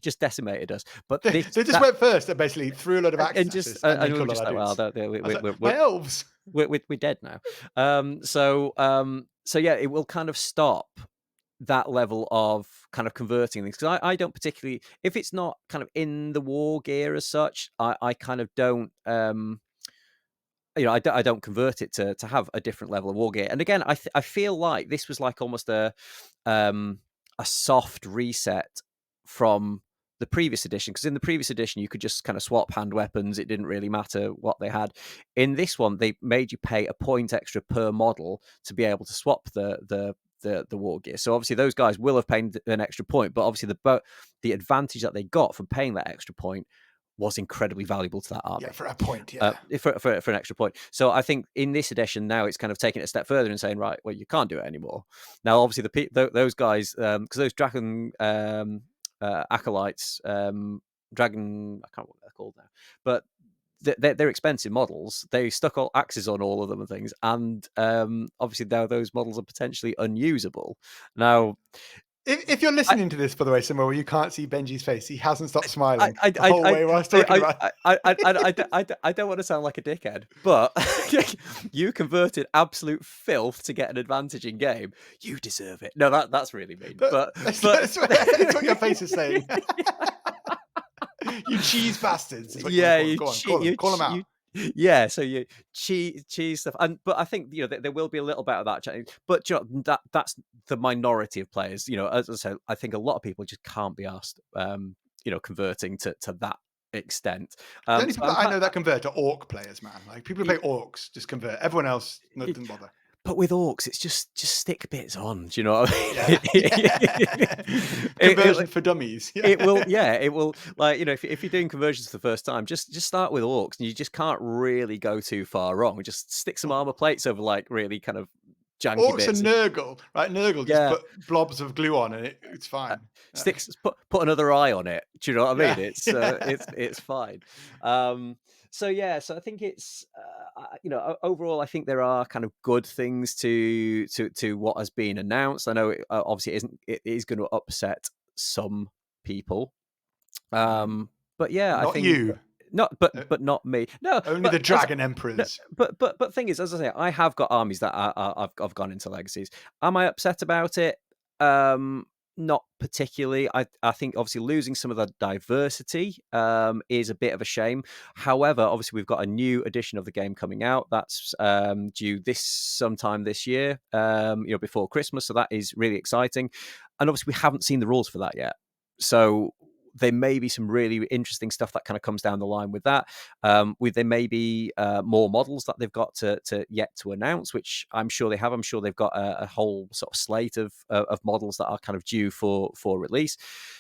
S1: just decimated us. But
S2: they just went first and basically threw a lot of
S1: and
S2: axes at
S1: just
S2: us, and then
S1: and we were
S2: killed all
S1: just
S2: our
S1: like, well,
S2: dudes. I was like,
S1: we're
S2: my elves.
S1: we're dead now. So yeah, it will kind of stop that level of kind of converting things because I don't particularly if it's not kind of in the war gear as such, I kind of don't I don't convert it to have a different level of war gear. And again, I feel like this was like almost um, a soft reset from the previous edition because in the previous edition you could just kind of swap hand weapons. It didn't really matter what they had. In this one, they made you pay a point extra per model to be able to swap the war gear. So obviously those guys will have paid an extra point, but obviously the advantage that they got from paying that extra point was incredibly valuable to that
S2: Yeah,
S1: army
S2: for a point. Yeah,
S1: for an extra point. So I think in this edition now it's kind of taking it a step further and saying, right, well, you can't do it anymore. Now, obviously, those guys, because those dragon acolytes, dragon, I can't remember what they're called now, but they're expensive models. They stuck all axes on all of them and things, and obviously now those models are potentially unusable. Now,
S2: if you're
S1: I,
S2: listening to this, by the way, somewhere where you can't see Benji's face, he hasn't stopped
S1: I
S2: smiling
S1: I
S2: the
S1: I
S2: whole
S1: I
S2: way while I was talking about.
S1: I don't want to sound like a dickhead, but you converted absolute filth to get an advantage in game. You deserve it. No, that's really mean.
S2: That's what your face is saying. You cheese bastards is what you want to
S1: Yeah,
S2: call them. Go on, call them. Call them out.
S1: yeah, so you cheese stuff, and but I think there will be a little bit of that change, but that's the minority of players. As I said, I think a lot of people just can't be asked, converting to that extent.
S2: The only
S1: So
S2: people that I know that convert are orc players, man. Like people who play orcs just convert. Everyone else doesn't bother.
S1: but with orcs, it's just stick bits on. Do you know what I mean?
S2: Yeah, yeah. Conversion for dummies. Yeah.
S1: It will, yeah, it will. Like if you're doing conversions for the first time, just start with orcs, and you just can't really go too far wrong. Just stick some armor plates over like really kind of janky
S2: Orcs
S1: bits.
S2: and Nurgle, right? Nurgle just
S1: Yeah,
S2: put blobs of glue on and it's fine.
S1: sticks put another eye on it. Do you know what I
S2: Yeah,
S1: mean? It's
S2: yeah.
S1: it's fine. Um, So yeah, so I think it's overall, I think there are kind of good things to what has been announced. I know obviously it is going to upset some people,
S2: Mhm.
S1: but yeah, I
S2: Not
S1: think
S2: you.
S1: not,
S2: Uh,
S1: but not me. No,
S2: only
S1: but
S2: the
S1: as
S2: dragon
S1: no,
S2: emperors.
S1: but thing is, as I say, I have got armies that I've gone into legacies. Am I upset about it? Um, Not particularly. I think obviously losing some of the diversity is a bit of a shame. However, obviously we've got a new edition of the game coming out that's due this sometime this year, before Christmas. So that is really exciting, and obviously we haven't seen the rules for that yet. So there may be some really interesting stuff that kind of comes down the line with that. With there may be more models that they've got to yet to announce, which I'm sure they have. I'm sure they've got a whole sort of slate of models that are kind of due for release.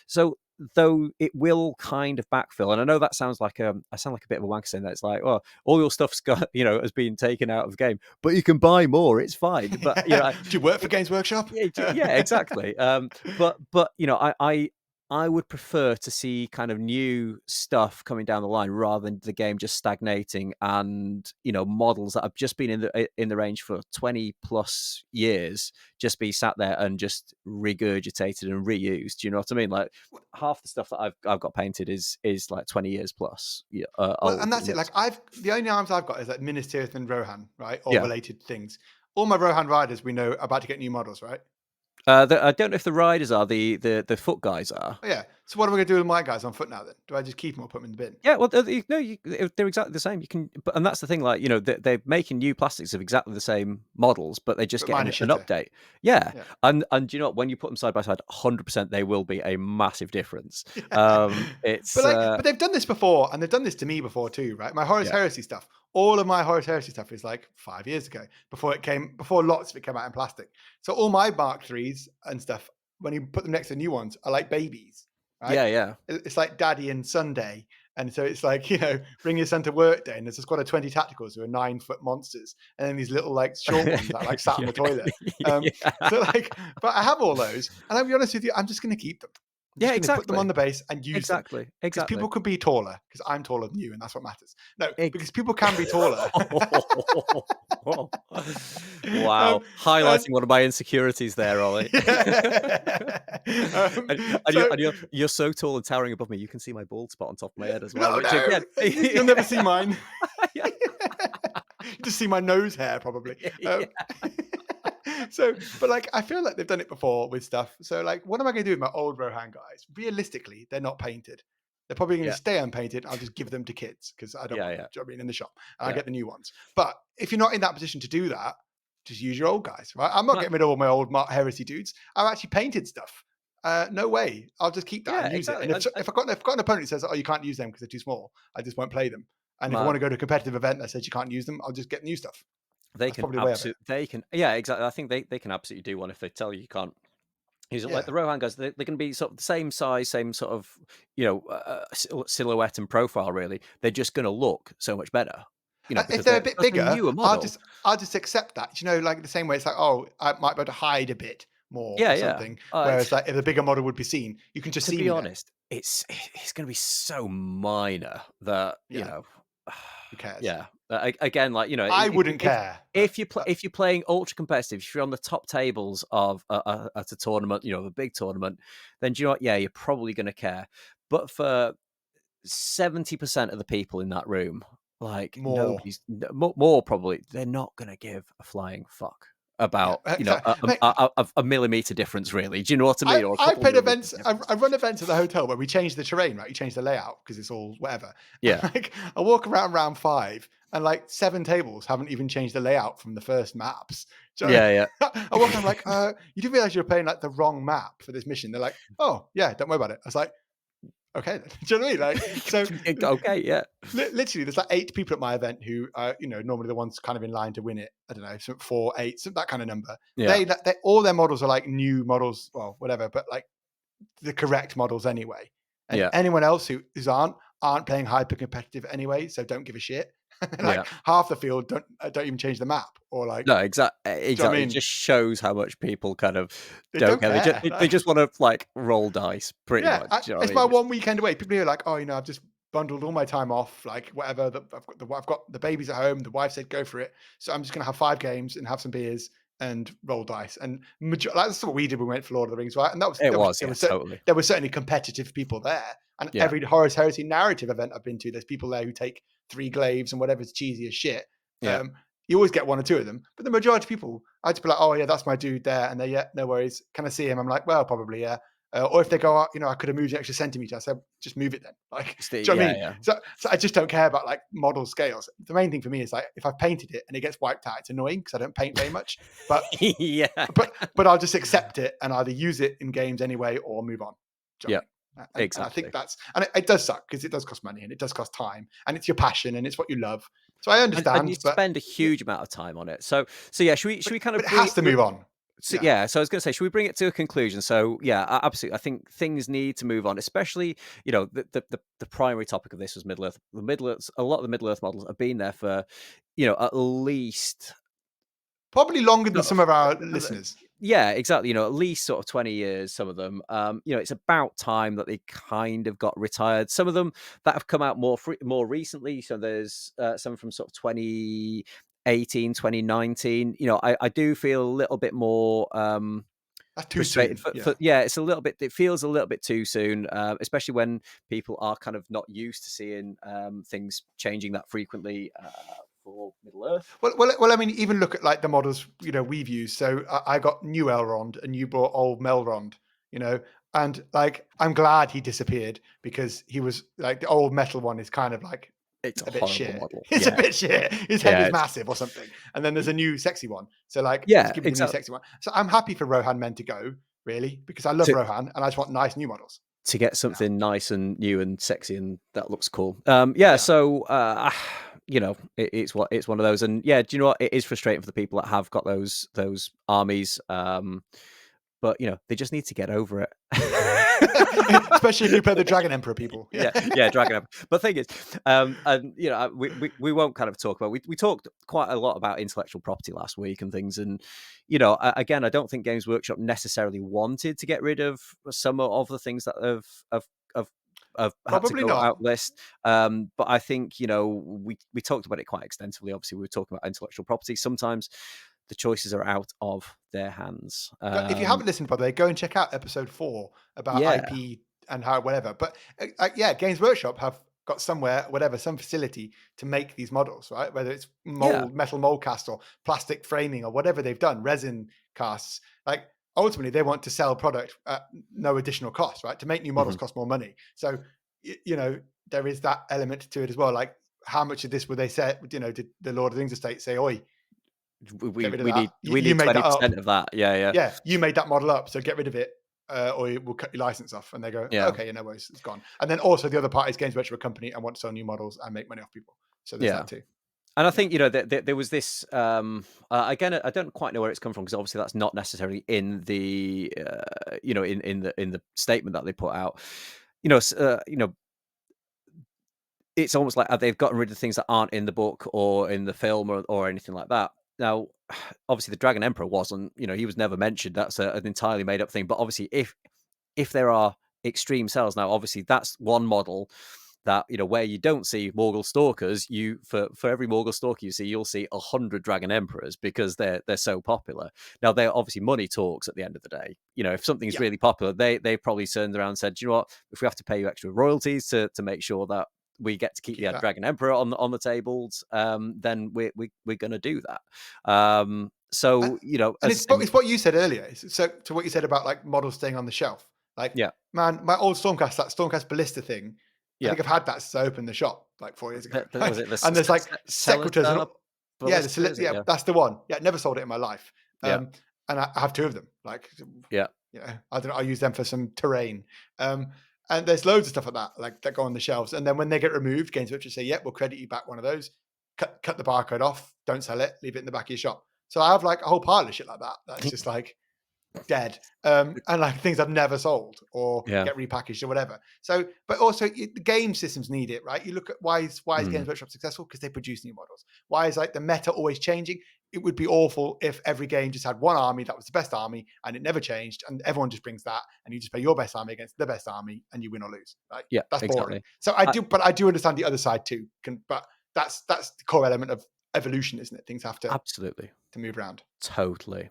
S1: So though it will kind of backfill, and I know that sounds like I sound like a bit of a wanker saying that. It's like, well, all your stuff's got has been taken out of the game, but you can buy more. It's fine, but
S2: Do you work for Games Workshop?
S1: yeah, yeah, exactly. But I would prefer to see kind of new stuff coming down the line rather than the game just stagnating and models that have just been in the range for 20 plus years just be sat there and just regurgitated and reused. Do you know what I mean? Like half the stuff that I've got painted is like 20 years plus
S2: Well,
S1: old.
S2: and that's it. Like the only arms I've got is like Minas Tirith and Rohan, right? Or
S1: Yeah.
S2: related things. All my Rohan riders we know are about to get new models, right?
S1: I don't know if the riders are the foot guys are.
S2: Oh, yeah. So what am I going to do with my guys on foot now then? Do I just keep them or put them in the bin?
S1: Yeah, well, no, they're exactly the same. You can, and that's the thing. Like, they're making new plastics of exactly the same models, but they're just
S2: But mine
S1: getting
S2: are
S1: an
S2: shitter.
S1: update. Yeah,
S2: Yeah.
S1: and you know what? When you put them side by side, 100%, they will be a massive difference.
S2: Yeah.
S1: It's
S2: But they've done this before, and they've done this to me before too, right? My Horus
S1: yeah,
S2: Heresy stuff. All of my Horus Heresy stuff is like 5 years ago, before lots of it came out in plastic. So all my Mark threes and stuff, when you put them next to new ones, are like babies, right?
S1: yeah, yeah.
S2: It's like Daddy and Sunday. And so it's like, bring your son to work day, and there's a squad of 20 tacticals who are 9 foot monsters, and then these little like short ones that are like sat on
S1: Yeah,
S2: the toilet.
S1: yeah,
S2: So like, but I have all those, and I'll be honest with you, I'm just going to keep them. I'm
S1: yeah,
S2: just going to put them on
S1: exactly,
S2: the base and use them
S1: exactly,
S2: because
S1: exactly.
S2: people can be taller because I'm taller than you, and that's what matters. No, because people can be taller.
S1: Wow,
S2: um, and
S1: highlighting one of my insecurities there, Ollie.
S2: yeah.
S1: And
S2: So
S1: you're so tall and towering above me, you can see my bald spot on top of my head as well,
S2: no,
S1: which
S2: no,
S1: again
S2: you'll never see mine.
S1: yeah.
S2: You just see my nose hair probably. Um,
S1: Yeah.
S2: so, but like, I feel like they've done it before with stuff. So, like, what am I going to do with my old Rohan guys? Realistically, they're not painted. They're probably going to
S1: Yeah,
S2: stay unpainted. I'll just give them to kids because I don't
S1: yeah,
S2: want them.
S1: yeah,
S2: Do you know what I mean? In the shop, and I
S1: yeah.
S2: get the new ones. But if you're not in that position to do that, just use your old guys, right? I'm not
S1: My
S2: getting rid of all my old Mark Heresy dudes. I've actually painted stuff. No way. I'll just keep that
S1: yeah,
S2: and use it.
S1: exactly,
S2: And if,
S1: and
S2: if I've got an opponent who says, "Oh, you can't use them because they're too small," I just won't play them. And if I
S1: my
S2: want to go to a competitive event that says you can't use them, I'll just get new stuff. That's probably the way of it.
S1: they can yeah, exactly, I think they can absolutely do one if they tell you you can't use it. Like
S2: Yeah.
S1: the Rohan guys, they're gonna be sort of the same size, same sort of, silhouette and profile really. They're just gonna look so much better,
S2: If
S1: because
S2: they're a bit
S1: they're a
S2: bigger,
S1: newer model.
S2: I'll just accept that. Like the same way it's like, oh, I might be able to hide a bit more
S1: Yeah,
S2: or
S1: yeah.
S2: something. Whereas like if a bigger model would be seen, you can just
S1: To
S2: see
S1: be
S2: me then.
S1: honest, it's gonna be so minor that,
S2: Yeah. Who cares?
S1: yeah. Again, like,
S2: I wouldn't care, but
S1: if you're playing ultra competitive, if you're on the top tables of at a tournament, a big tournament, then do you know what? Yeah, you're probably gonna care. But for 70% of the people in that room, like,
S2: more.
S1: nobody's more probably, they're not gonna give a flying fuck
S2: Yeah.
S1: about,
S2: Mate,
S1: a millimeter difference really. Do you know what I mean? Or a
S2: I've
S1: couple
S2: played
S1: millimeters
S2: events.
S1: difference.
S2: I run events at the hotel where we change the terrain, right? You change the layout because it's all whatever. And
S1: Yeah.
S2: like I walk around round five, and like 7 tables haven't even changed the layout from the first maps. So
S1: Yeah, yeah.
S2: I walk around like, you do realize you're playing like the wrong map for this mission? They're like, oh yeah, don't worry about it. I was like, okay, then. Do you know what I mean? Like, so
S1: Okay, yeah.
S2: literally, there's like 8 people at my event who are, normally the ones kind of in line to win it. I don't know, some 4, 8, some that kind of number.
S1: Yeah,
S2: They all their models are like new models, well, whatever, but like the correct models anyway. And
S1: yeah,
S2: anyone else who's aren't playing hyper competitive anyway, so don't give a shit.
S1: yeah.
S2: Like half the field don't even change the map, or like,
S1: No,
S2: do you know what I
S1: exactly. It
S2: mean?
S1: just shows how much people kind of
S2: They
S1: don't
S2: don't
S1: care.
S2: care.
S1: They just wanna, like, roll dice pretty
S2: Yeah,
S1: much, do you know what
S2: it's
S1: I
S2: my
S1: mean?
S2: one weekend away. People are like, oh, I've just bundled all my time off, like whatever. I've got the babies at home. The wife said go for it, so I'm just gonna have 5 games and have some beers and roll dice. And that's what we did. We went for Lord of the Rings, right? And that was
S1: It
S2: there was
S1: was,
S2: there
S1: yeah,
S2: was
S1: totally.
S2: there were certainly competitive people there. And
S1: Yeah,
S2: every Horus Heresy narrative event I've been to, there's people there who take 3 glaives and whatever's cheesy as shit.
S1: yeah.
S2: Um, you always get 1 or 2 of them, but the majority of people, I'd just be like, oh yeah, that's my dude there, and they yeah, no worries. Can I see him? I'm like, well, probably yeah. Or if they go, oh, I could have moved an extra centimeter. I said, just move it then. Like,
S1: It's the
S2: do you know what I
S1: yeah,
S2: mean?
S1: yeah.
S2: So I just don't care about like model scales. The main thing for me is like if I've painted it and it gets wiped out, it's annoying because I don't paint very much. But
S1: Yeah.
S2: but I'll just accept it and either use it in games anyway or move on. Do you know what I
S1: Yeah,
S2: mean? And I think
S1: exactly.
S2: that's it does suck because it does cost money and it does cost time and it's your passion and it's what you love. So I
S1: And you
S2: understand, but
S1: spend a
S2: yeah,
S1: huge amount of time on it. So yeah, should we kind
S2: but
S1: of
S2: it
S1: bring
S2: has
S1: it
S2: to
S1: to
S2: move on.
S1: so
S2: Yeah.
S1: yeah, so I was gonna say, should we bring it to a conclusion? So yeah, absolutely. I think things need to move on, especially, the primary topic of this was Middle Earth. The Middle Earth, a lot of the Middle Earth models have been there for, at least
S2: Probably longer than
S1: sort
S2: some
S1: of
S2: of our
S1: uh,
S2: listeners.
S1: yeah, exactly. At least sort of 20 years, some of them. It's about time that they kind of got retired. Some of them that have come out more recently. So there's some from sort of 2018, 2019. I do feel a little bit more
S2: That's too
S1: frustrated
S2: soon.
S1: for
S2: Yeah.
S1: yeah, it feels a little bit too soon, especially when people are kind of not used to seeing things changing that frequently for Middle Earth.
S2: Well, I mean, even look at like the models we've used. So I got new Elrond, and you brought old Melrond. You know, and like I'm glad he disappeared because he was like the old metal one is kind of like
S1: It's a
S2: a bit
S1: horrible
S2: shit.
S1: model.
S2: It's a
S1: Yeah.
S2: bit shit. His head
S1: Yeah,
S2: is
S1: it's
S2: massive or something, and then there's a new sexy one. So like,
S1: yeah,
S2: just give me the new
S1: exactly.
S2: sexy one. So I'm happy for Rohan Men to go, really, because I love
S1: To
S2: Rohan and I just want nice new models
S1: get
S2: now.
S1: something nice and new and sexy and that looks cool. Yeah,
S2: Yeah.
S1: so it's one of those, and yeah, do you know what? It is frustrating for the people that have got those armies. But they just need to get over it.
S2: Especially if you play the Dragon Emperor people. Yeah.
S1: Yeah, yeah, Dragon Emperor. But the thing is, and we won't kind of talk about. We talked quite a lot about intellectual property last week and things, and again, I don't think Games Workshop necessarily wanted to get rid of some of the things that have have had to
S2: Probably
S1: go out
S2: not.
S1: list. But I think we talked about it quite extensively. Obviously, we were talking about intellectual property. Sometimes the choices are out of their hands.
S2: If you haven't listened, by the way, go and check out episode 4 about
S1: Yeah,
S2: IP and how whatever. But yeah, Games Workshop have got somewhere, whatever, some facility to make these models, right? Whether it's
S1: yeah.
S2: metal mold cast or plastic framing or whatever they've done, resin casts. Like ultimately, they want to sell product at no additional cost, right? To make new models
S1: Mhm.
S2: cost more money. So there is that element to it as well. Like how much of this would they say? Did the Lord of the Rings estate say, "Oi,
S1: We
S2: get rid of
S1: we
S2: that.
S1: need we
S2: You
S1: need
S2: made that up.
S1: 20% of that. Yeah, yeah,
S2: Yeah, you made that model up, so get rid of it, or we'll cut your license off." And they go,
S1: yeah,
S2: okay, yeah, no worries, it's gone. And then also the other part is Games Workshop a company and want to sell new models and make money off people. So there's
S1: yeah.
S2: that too.
S1: And I
S2: Yeah.
S1: think there was this. Again, I don't quite know where it's come from because obviously that's not necessarily in the in the statement that they put out. You know, it's almost like they've gotten rid of things that aren't in the book or in the film or anything like that. Now, obviously, the Dragon Emperor wasn't. He was never mentioned. That's an entirely made up thing. But obviously, if there are extreme cells now, obviously that's one model that where you don't see Morgul stalkers, you for every Morgul stalker you see, you'll see 100 Dragon Emperors because they're so popular. Now they're obviously money talks at the end of the day. If something's
S2: Yeah,
S1: really popular, they probably turned around and said, "Do you know what? If we have to pay you extra royalties to make sure that we get to keep
S2: keep
S1: the
S2: that.
S1: Dragon Emperor on the tables, then we're going to do that." So
S2: And
S1: as
S2: it's
S1: I say,
S2: it's what you said earlier. So to what you said about like models staying on the shelf. Like,
S1: yeah,
S2: man, my old Stormcast, that Stormcast Ballista thing, I
S1: yeah.
S2: think I've had that since I opened the shop like 4 years ago.
S1: Was it the
S2: And there's like Sequitors and
S1: Celestar
S2: yeah,
S1: Ballista? Is it?
S2: yeah,
S1: Yeah,
S2: that's the one. Yeah, never sold it in my life.
S1: yeah,
S2: And I have 2 of them. Like,
S1: yeah.
S2: I don't know. I use them for some terrain. And there's loads of stuff like that, like that go on the shelves. And then when they get removed, Games Workshop say, "Yeah, we'll credit you back one of those. Cut the barcode off. Don't sell it. Leave it in the back of your shop." So I have like a whole pile of shit like that. That's just like dead. And like things I've never sold or
S1: Yeah.
S2: get repackaged or whatever. So, but also the game systems need it, right? You look at why is
S1: Mm.
S2: Games Workshop successful? Because they produce new models. Why is like the meta always changing? it would be awful if every game just had one army that was the best army and it never changed, and everyone just brings that, and you just play your best army against the best army, and you win or lose. Like
S1: Yeah,
S2: that's boring.
S1: exactly.
S2: So
S1: I
S2: I do understand the other side too. But that's the core element of evolution, isn't it? Things have
S1: absolutely.
S2: to move around.
S1: Totally.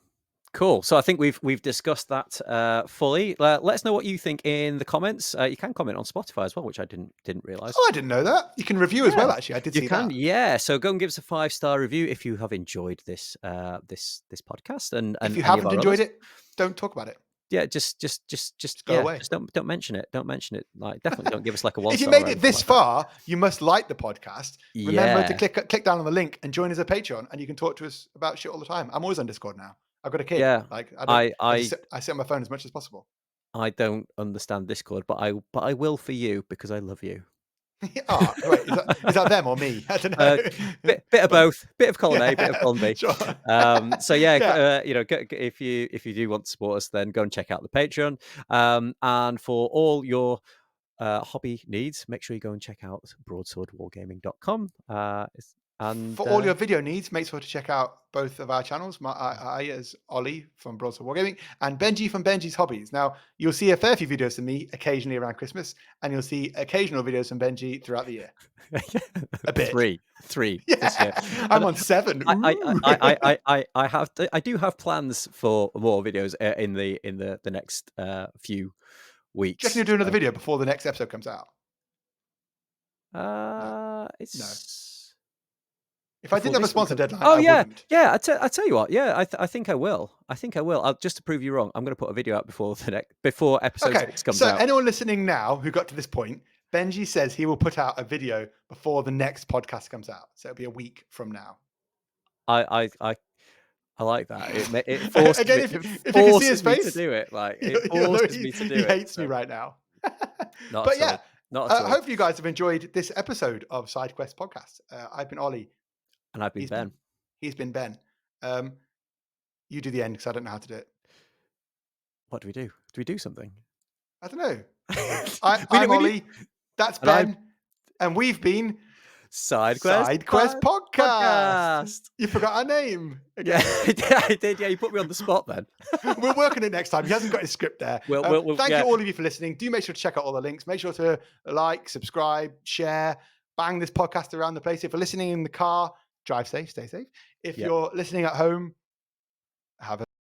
S1: Cool. So I think we've discussed that fully. Let us know what you think in the comments. You can comment on Spotify as well, which I didn't realize.
S2: Oh, I didn't know that. You can review as
S1: Yeah,
S2: well. Actually, I did
S1: you
S2: see
S1: can.
S2: that.
S1: Yeah. So go and give us a 5-star review if you have enjoyed this podcast
S2: If
S1: and
S2: you
S1: any of
S2: haven't
S1: our
S2: enjoyed
S1: others.
S2: it, don't talk about it.
S1: Yeah,
S2: Just go
S1: yeah,
S2: away.
S1: just don't mention it. Don't mention it. Like, definitely don't give us like a
S2: If you
S1: 1-star or
S2: made it
S1: anything
S2: this
S1: like that.
S2: far, you must like the podcast. Remember to
S1: Yeah.
S2: click down on the link and join as a Patreon, and you can talk to us about shit all the time. I'm always on Discord now. I've got a kid.
S1: Yeah.
S2: Like I don't.
S1: I I
S2: I sit on my phone as much as possible.
S1: I don't understand Discord, but I will for you because I love you.
S2: Ah, wait, is that them or me? I don't
S1: Uh,
S2: know.
S1: bit of
S2: But
S1: both, bit of column A, bit of
S2: yeah,
S1: column B.
S2: sure.
S1: So yeah,
S2: Yeah.
S1: if you do want to support us, then go and check out the Patreon. And for all your hobby needs, make sure you go and check out broadswordwargaming.com. And
S2: For all your video needs, make sure to check out both of our channels. I as Ollie from Broadsword Wargaming and Benji from Benji's Hobbies. Now, you'll see a fair few videos from me occasionally around Christmas, and you'll see occasional videos from Benji throughout the year. A bit.
S1: three this year.
S2: Yeah, I'm
S1: And
S2: on 7. Ooh.
S1: I do have plans for more videos in the next few
S2: Do you reckon
S1: weeks.
S2: you'll do another
S1: So,
S2: video before the next episode comes out? No, no.
S1: it's
S2: If I
S1: before
S2: didn't have a
S1: this one
S2: sponsor
S1: comes.
S2: deadline,
S1: Oh
S2: I
S1: yeah,
S2: wouldn't.
S1: yeah. I tell you what. Yeah, I think I will. I think I will. I'll just to prove you wrong. I'm going to put a video out before episode
S2: Okay,
S1: 6 comes
S2: so
S1: out.
S2: anyone listening now who got to this point, Benji says he will put out a video before the next podcast comes out. So it'll be a week from now.
S1: I like that. It forces
S2: Again,
S1: me. It
S2: if you can see his
S1: forces me to
S2: face,
S1: do it. Like it
S2: you'll know
S1: forces me to do
S2: he
S1: it.
S2: hates me
S1: So
S2: right now.
S1: not
S2: But
S1: at
S2: yeah,
S1: all. Not at all.
S2: hopefully you guys have enjoyed this episode of SideQuest Podcast. I've been Ollie.
S1: And I've been
S2: He's been
S1: Ben.
S2: he's been Ben. Um, you do the end because I don't know how to do it.
S1: What do we do? Do we do something?
S2: I don't know.
S1: we
S2: I'm
S1: need.
S2: Ollie. That's
S1: And I'm
S2: Ben, and we've been
S1: SideQuest
S2: SideQuest Podcast.
S1: Podcast.
S2: You forgot our name
S1: Yeah,
S2: again.
S1: I did. Yeah, you put me on the spot then.
S2: We'll work on it next time. He hasn't got his script there.
S1: We'll
S2: Thank
S1: yeah.
S2: you all of you for listening. Do make sure to check out all the links. Make sure to like, subscribe, share, bang this podcast around the place. If you're listening in the car, drive safe, stay safe. If
S1: Yep.
S2: you're listening at home,